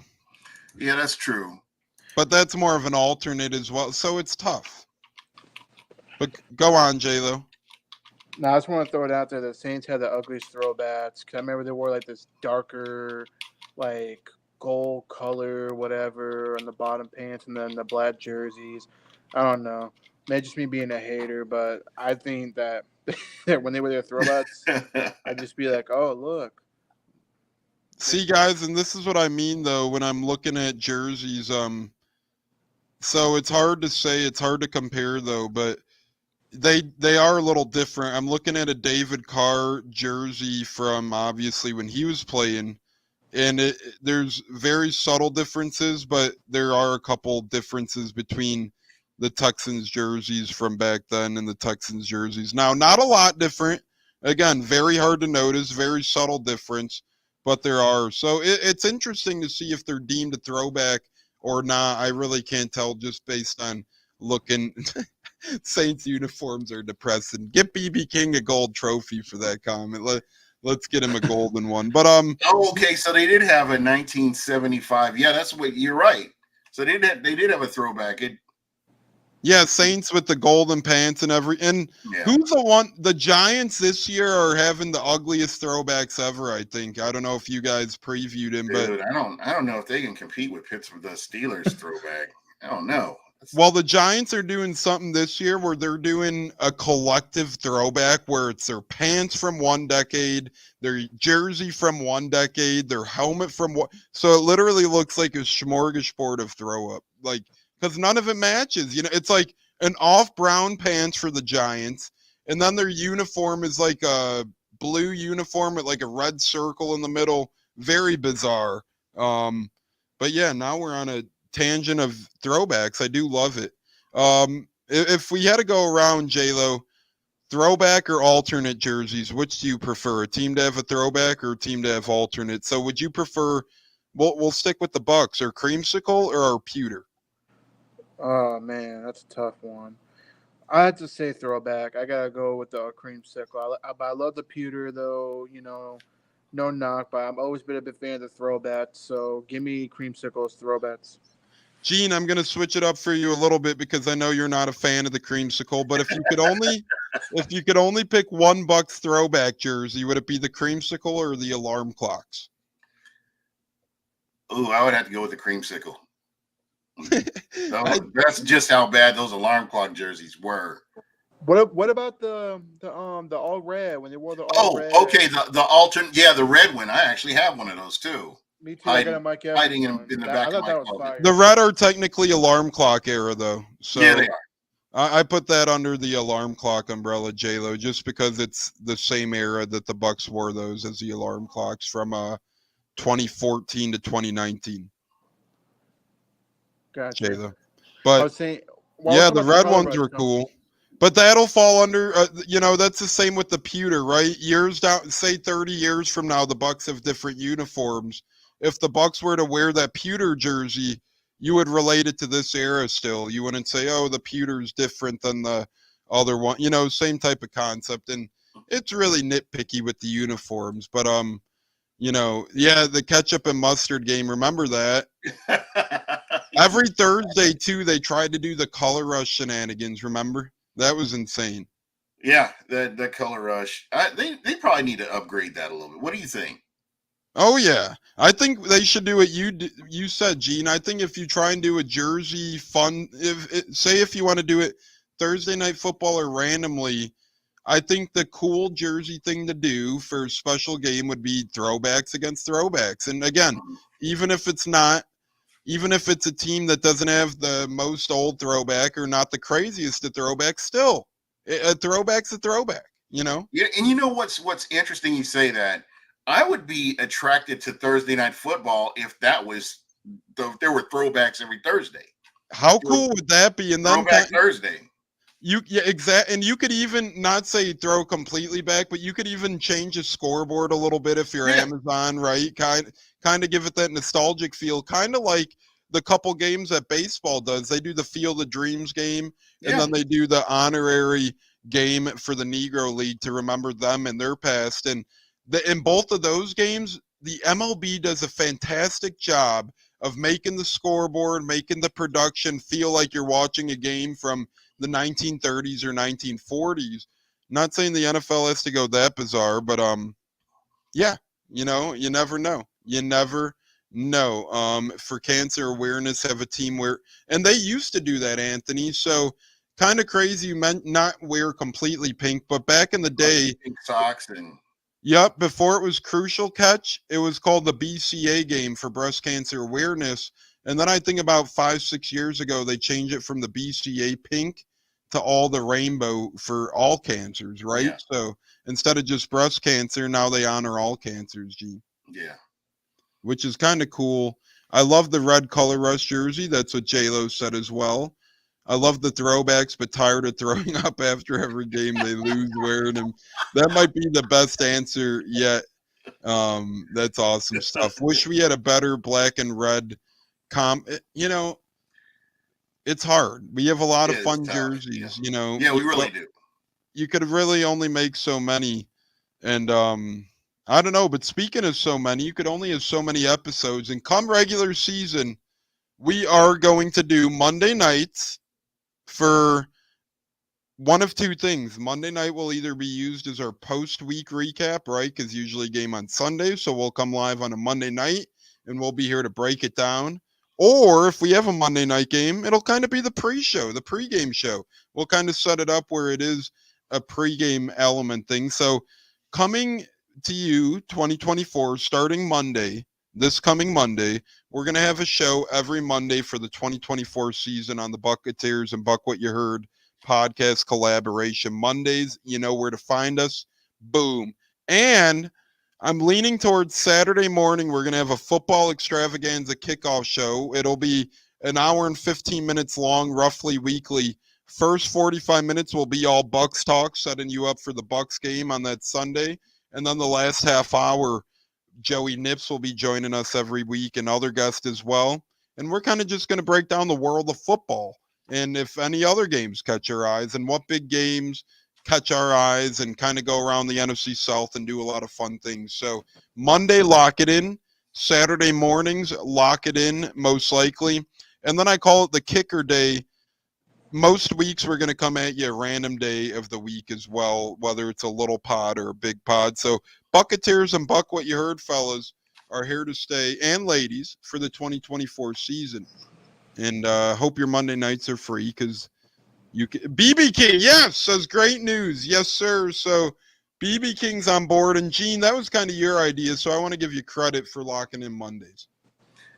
Yeah, that's true. But that's more of an alternate as well, so it's tough. But go on, J-Lo. No, I just want to throw it out there. The Saints had the ugliest throwbacks. Because I remember they wore like this darker, like gold color, whatever, on the bottom pants, and then the black jerseys. I don't know. Maybe just me being a hater, but I think that when they wear their throwbacks, I'd just be like, oh, look. See, guys, and this is what I mean, though, when I'm looking at jerseys. So it's hard to say. It's hard to compare though, but they are a little different. I'm looking at a David Carr jersey from obviously when he was playing, and there's very subtle differences, but there are a couple differences between the Texans jerseys from back then and the Texans jerseys now. Not a lot different. Again, very hard to notice, very subtle difference, but there are. So it's interesting to see if they're deemed a throwback or not. I really can't tell just based on looking. Saints uniforms are depressing. Get BB King a gold trophy for that comment. Let's get him a golden one. But Oh, okay. So they did have a 1975. Yeah, that's what you're right. So they did have a throwback. yeah, Saints with the golden pants and Yeah. who's the one? The Giants this year are having the ugliest throwbacks ever. I think. I don't know if you guys previewed him, Dude, but I don't know if they can compete with Pittsburgh, the Steelers throwback. I don't know. well, the Giants are doing something this year where they're doing a collective throwback where it's their pants from one decade, their jersey from one decade, their helmet from one. So it literally looks like a smorgasbord of throw up. Like, because none of it matches. You know, it's like an off brown pants for the Giants, and then their uniform is like a blue uniform with like a red circle in the middle. Very bizarre. But yeah, now we're on a tangent of throwbacks. I do love it. If we had to go around, J-Lo, throwback or alternate jerseys, which do you prefer? A team to have a throwback or a team to have alternate? So would you prefer, we'll stick with the Bucks, or creamsicle or our pewter? Oh man, that's a tough one. I had to say throwback. I gotta go with the creamsicle. I love the pewter though. You know, no knock, but I've always been a big fan of the throwbacks. So give me creamsicles, throwbacks. Gene, I'm going to switch it up for you a little bit because I know you're not a fan of the creamsicle, but if you could only pick one Bucks throwback jersey, would it be the creamsicle or the alarm clocks? Ooh, I would have to go with the creamsicle. That's just how bad those alarm clock jerseys were. What about the all red when they wore the all red? Oh, okay, the alternate, yeah, the red one. I actually have one of those too. Me too. I got a Mike Evans Hiding in one. the I back of thought my that was closet. fire. The red are technically alarm clock era, though. So Yeah, they are. I put that under the alarm clock umbrella, J-Lo, just because it's the same era that the Bucks wore those as the alarm clocks from 2014 to 2019. Gotcha. J-Lo. I But was saying, yeah, the red ones were cool. But that'll fall under, that's the same with the pewter, right? Years down, say 30 years from now, the Bucks have different uniforms. If the Bucks were to wear that pewter jersey, you would relate it to this era still. You wouldn't say, oh, the pewter's different than the other one. You know, same type of concept. And it's really nitpicky with the uniforms. But, yeah, the ketchup and mustard game, remember that? Every Thursday, too, they tried to do the color rush shenanigans, remember? That was insane. Yeah, the color rush. They probably need to upgrade that a little bit. What do you think? Oh yeah, I think they should do what you said, Gene. I think if you try and do a jersey fun, if you want to do it Thursday Night Football or randomly, I think the cool jersey thing to do for a special game would be throwbacks against throwbacks. And again, even if it's a team that doesn't have the most old throwback or not the craziest of throwbacks, still a throwback's a throwback. You know. Yeah, and you know what's interesting? You say that. I would be attracted to Thursday Night Football if there were throwbacks every Thursday. How cool would that be? And then throwback Thursday. Exactly. And you could even not say throw completely back, but you could even change the scoreboard a little bit if you're Amazon, right? Kind of give it that nostalgic feel, kind of like the couple games that baseball does. They do the Field of Dreams game, and then they do the honorary game for the Negro League to remember them and their past. And in both of those games, the MLB does a fantastic job of making the scoreboard, making the production feel like you're watching a game from the 1930s or 1940s. Not saying the NFL has to go that bizarre, but yeah, you never know. You never know. For cancer awareness, have a team and they used to do that, Anthony. So kind of crazy. You meant not wear completely pink, but back in the day, pink socks and. Yep, before it was Crucial Catch, it was called the BCA game for breast cancer awareness. And then I think about 5-6 years ago, they changed it from the BCA pink to all the rainbow for all cancers, right? Yeah. So instead of just breast cancer, now they honor all cancers, Gene, Yeah. which is kind of cool. I love the red color rush jersey. That's what J-Lo said as well. I love the throwbacks, but tired of throwing up after every game they lose wearing them. That might be the best answer yet. That's awesome stuff. Wish we had a better black and red you know, it's hard. We have a lot It of is fun tough. Yeah. jerseys, you know. Yeah, we really do. You could really only make so many. And I don't know, but speaking of so many, you could only have so many episodes. And come regular season, we are going to do Monday nights for one of two things. Monday night will either be used as our post-week recap, right? Because usually game on Sunday, so we'll come live on a Monday night, and we'll be here to break it down. Or if we have a Monday night game, it'll kind of be the pre-show, the pregame show. We'll kind of set it up where it is a pregame element thing. So coming to you 2024, starting Monday, this coming Monday, we're going to have a show every Monday for the 2024 season on the Buccaneers and Buck What You Heard podcast collaboration. Mondays, you know where to find us. Boom. And I'm leaning towards Saturday morning. We're going to have a football extravaganza kickoff show. It'll be an hour and 15 minutes long, roughly weekly. First 45 minutes will be all Bucks talk, setting you up for the Bucks game on that Sunday. And then the last half hour, Joey Nips will be joining us every week and other guests as well. And we're kind of just going to break down the world of football. And if any other games catch your eyes and what big games catch our eyes, and kind of go around the NFC South and do a lot of fun things. So Monday, lock it in. Saturday mornings, lock it in, most likely. And then I call it the kicker day. Most weeks we're going to come at you a random day of the week as well, whether it's a little pod or a big pod. So Buccaneers and Buck What You Heard, fellas, are here to stay, and ladies, for the 2024 season. And hope your Monday nights are free, because you can. BB King, yes, says great news. Yes, sir. So BB King's on board. And Gene, that was kind of your idea, so I want to give you credit for locking in Mondays.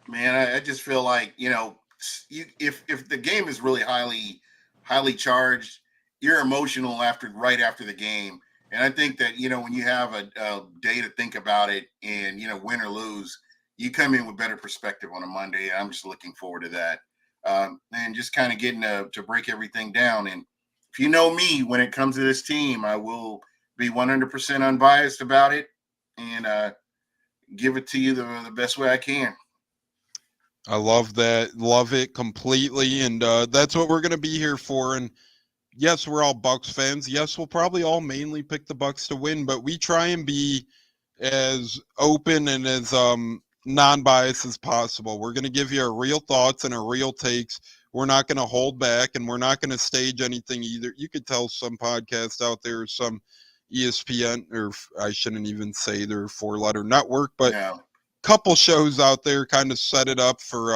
Man, I just feel like, if the game is really highly charged, you're emotional right after the game. And I think that, when you have a day to think about it and, win or lose, you come in with better perspective on a Monday. I'm just looking forward to that. And just kind of getting to break everything down. And if you know me, when it comes to this team, I will be 100% unbiased about it and give it to you the best way I can. I love that. Love it completely. And that's what we're going to be here for. And yes, we're all Bucks fans. Yes, we'll probably all mainly pick the Bucks to win, but we try and be as open and as non-biased as possible. We're going to give you our real thoughts and our real takes. We're not going to hold back, and we're not going to stage anything either. You could tell some podcasts out there, some ESPN, or I shouldn't even say their four-letter network, but couple shows out there kind of set it up for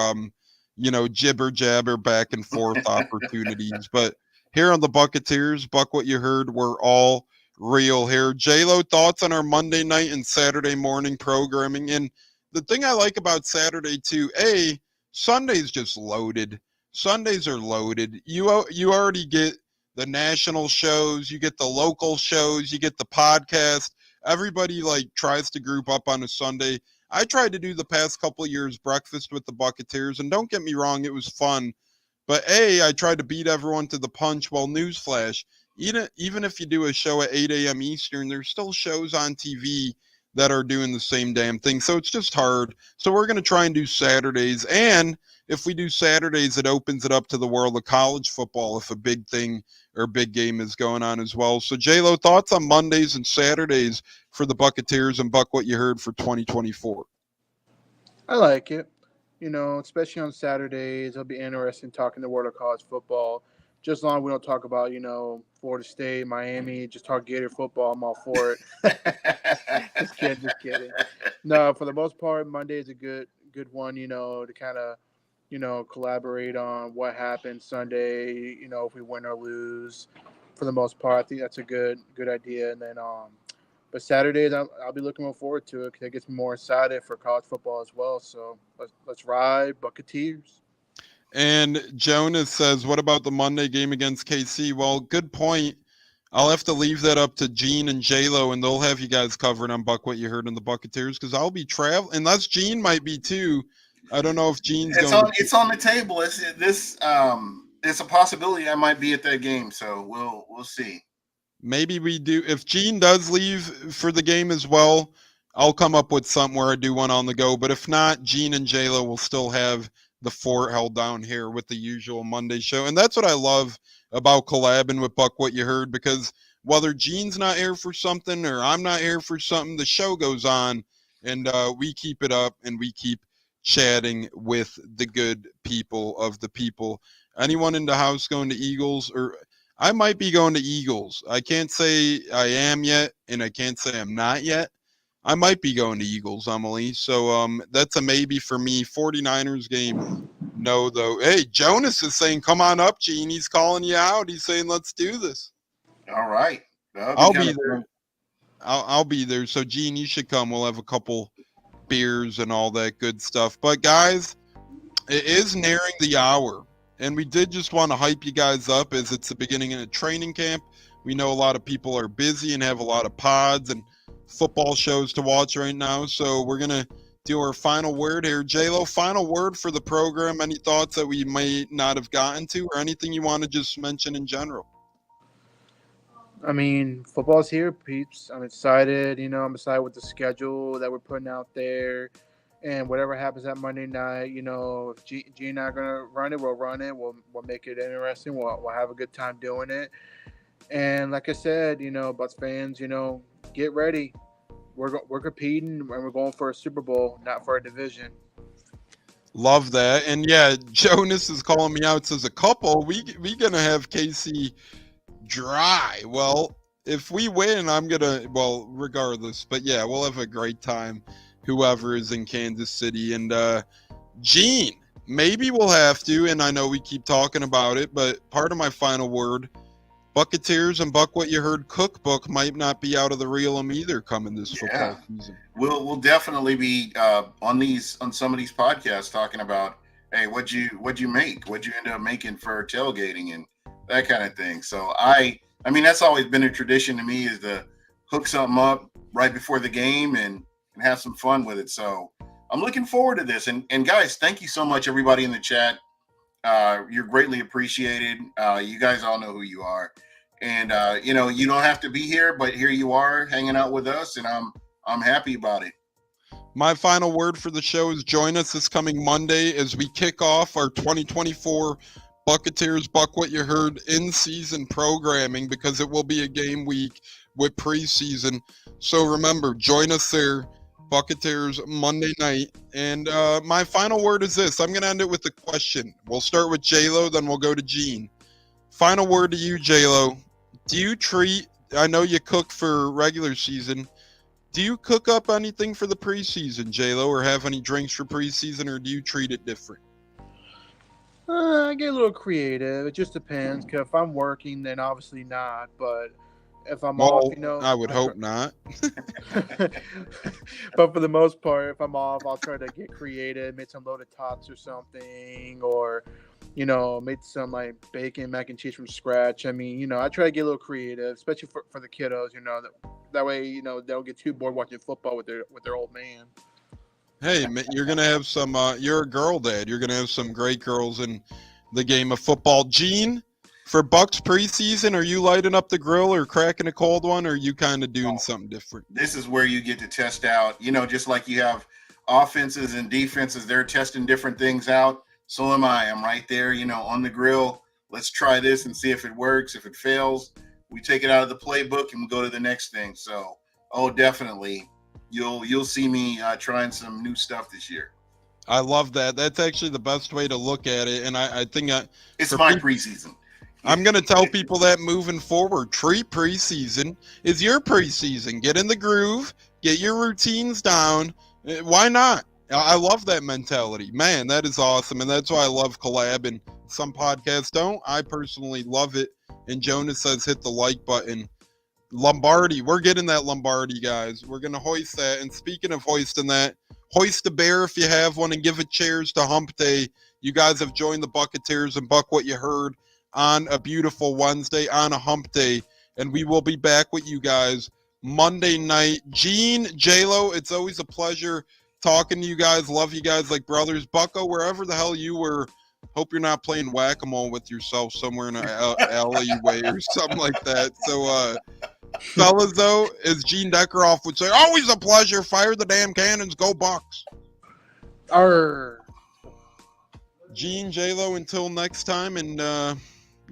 jibber jabber back and forth opportunities. But here on the Buccaneers, Buck What You Heard, we're all real here. J-Lo, thoughts on our Monday night and Saturday morning programming? And the thing I like about Saturday too, Sunday's just loaded. Sundays are loaded. You already get the national shows, you get the local shows, you get the podcast. Everybody tries to group up on a Sunday. I tried to do the past couple of years breakfast with the Buccaneers, and don't get me wrong, it was fun. But I tried to beat everyone to the punch. Well, newsflash, even if you do a show at 8 a.m. Eastern, there's still shows on TV that are doing the same damn thing. So it's just hard. So we're going to try and do Saturdays. And if we do Saturdays, it opens it up to the world of college football if a big thing or big game is going on as well. So, J-Lo, thoughts on Mondays and Saturdays for the Buccaneers and Buck What You Heard for 2024? I like it. Especially on Saturdays, it'll be interesting talking the world of college football. Just as long as we don't talk about, Florida State, Miami, just talk Gator football, I'm all for it. Just kidding. No, for the most part, Monday is a good one, to kind of, collaborate on what happened Sunday, if we win or lose. For the most part, I think that's a good idea. And then But Saturdays, I'll be looking forward to it because it gets me more excited for college football as well. So let's ride Buccaneers. And Jonas says, what about the Monday game against KC? Well, good point. I'll have to leave that up to Gene and J-Lo, and they'll have you guys covered on Buck What You Heard in the Buccaneers, because I'll be traveling, unless Gene might be too. I don't know if Gene's going. It's on the table. It's a possibility I might be at that game, so we'll see. Maybe we do. If Gene does leave for the game as well, I'll come up with something where I do one on the go. But if not, Gene and J-Lo will still have the fort held down here with the usual Monday show. And that's what I love about collabing with Buck What You Heard, because whether Gene's not here for something or I'm not here for something, the show goes on, and we keep it up and we keep chatting with the good people of the people. Anyone in the house going to Eagles? Or I might be going to Eagles. I can't say I am yet, and I can't say I'm not yet. I might be going to Eagles, Emily. So that's a maybe for me. 49ers game, no, though. Hey, Jonas is saying, come on up, Gene. He's calling you out. He's saying, let's do this. All right. I'll be there. I'll be there. So, Gene, you should come. We'll have a couple beers and all that good stuff. But, guys, it is nearing the hour. And we did just want to hype you guys up as it's the beginning of a training camp. We know a lot of people are busy and have a lot of pods and football shows to watch right now. So we're going to do our final word here. J-Lo, final word for the program. Any thoughts that we may not have gotten to, or anything you want to just mention in general? I mean, football's here, peeps. I'm excited. I'm excited with the schedule that we're putting out there. And whatever happens that Monday night, if G and I are going to run it, we'll run it. We'll make it interesting. We'll have a good time doing it. And like I said, Bucs fans, get ready. We're competing, and we're going for a Super Bowl, not for a division. Love that. And, yeah, Jonas is calling me out. Says a couple. We going to have KC dry. Well, if we win, I'm going to, well, regardless. But, yeah, we'll have a great time, whoever is in Kansas City. And Gene, maybe we'll have to, and I know we keep talking about it, but part of my final word, Buccaneers and Buck What You Heard cookbook might not be out of the realm either coming this football season. We'll definitely be on some of these podcasts talking about, hey, what'd you make? What'd you end up making for tailgating and that kind of thing. So I mean that's always been a tradition to me, is to hook something up right before the game and have some fun with it. So I'm looking forward to this. And guys, thank you so much, everybody in the chat. You're greatly appreciated. You guys all know who you are. And you don't have to be here, but here you are hanging out with us, and I'm happy about it. My final word for the show is join us this coming Monday as we kick off our 2024 Buccaneers Buck What You Heard in-season programming, because it will be a game week with preseason. So remember, join us there. Buccaneers Monday night. And my final word is this. I'm going to end it with a question. We'll start with J-Lo, then we'll go to Gene. Final word to you, J-Lo. Do you treat, I know you cook for regular season, do you cook up anything for the preseason, J-Lo, or have any drinks for preseason, or do you treat it different? I get a little creative. It just depends. Cause if I'm working, then obviously not. But if I'm off, I would hope not. But for the most part, if I'm off, I'll try to get creative, make some loaded tots or something, or make some like bacon mac and cheese from scratch. I mean, I try to get a little creative, especially for the kiddos. That way, they don't get too bored watching football with their old man. Hey, you're gonna have some. You're a girl dad. You're gonna have some great girls in the game of football. Gene, for Bucks preseason, are you lighting up the grill or cracking a cold one, or are you kind of doing something different? This is where you get to test out, just like you have offenses and defenses, they're testing different things out. So am I. I'm right there, on the grill. Let's try this and see if it works. If it fails, we take it out of the playbook and we go to the next thing. So, definitely, you'll see me trying some new stuff this year. I love that. That's actually the best way to look at it, and I think it's my preseason. I'm going to tell people that moving forward. Treat preseason is your preseason. Get in the groove. Get your routines down. Why not? I love that mentality. Man, that is awesome. And that's why I love collab. And some podcasts don't. I personally love it. And Jonas says hit the like button. Lombardi. We're getting that Lombardi, guys. We're going to hoist that. And speaking of hoisting that, hoist a bear if you have one and give it cheers to Hump Day. You guys have joined the Buccaneers, and Buck, what you heard on a beautiful Wednesday on a Hump Day. And we will be back with you guys Monday night. Gene, J-Lo, it's always a pleasure talking to you guys. Love you guys like brothers. Bucko, wherever the hell you were, hope you're not playing whack-a-mole with yourself somewhere in an alleyway or something like that. So, fellas, though, as Gene Deckeroff would say, always a pleasure. Fire the damn cannons. Go Bucks. Arr. Gene, J-Lo, until next time. And,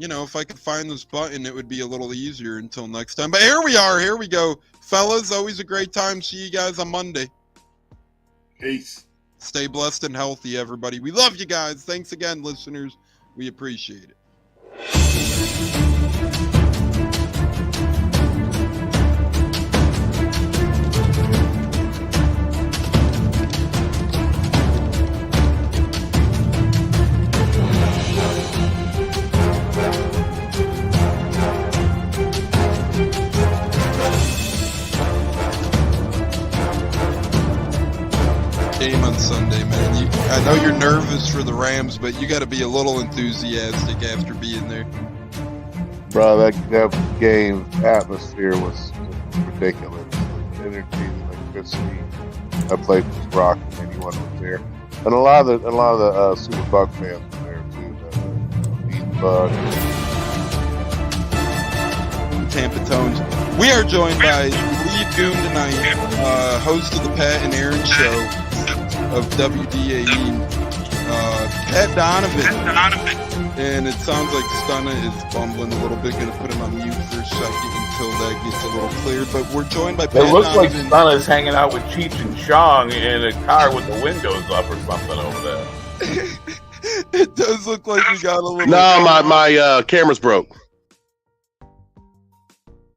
if I could find this button, it would be a little easier until next time. But here we are. Here we go. Fellas, always a great time. See you guys on Monday. Peace. Stay blessed and healthy, everybody. We love you guys. Thanks again, listeners. We appreciate it. Game on Sunday, man. I know you're nervous for the Rams, but you got to be a little enthusiastic after being there. Bro, that game atmosphere was ridiculous. The energy, the electricity. I played with Rock and anyone was there, and a lot of the Super Buck fans were there too. The Bug. Tampa Tones. We are joined by Lead Goon tonight, host of the Pat and Aaron Show of WDAE, Pat Donovan. And it sounds like Stunna is bumbling a little bit. Going to put him on mute for a second until that gets a little cleared. But we're joined by Pat It looks like Donovan. Stunna's hanging out with Cheech and Chong in a car with the windows up or something over there. It does look like we got a little. No, my camera's broke.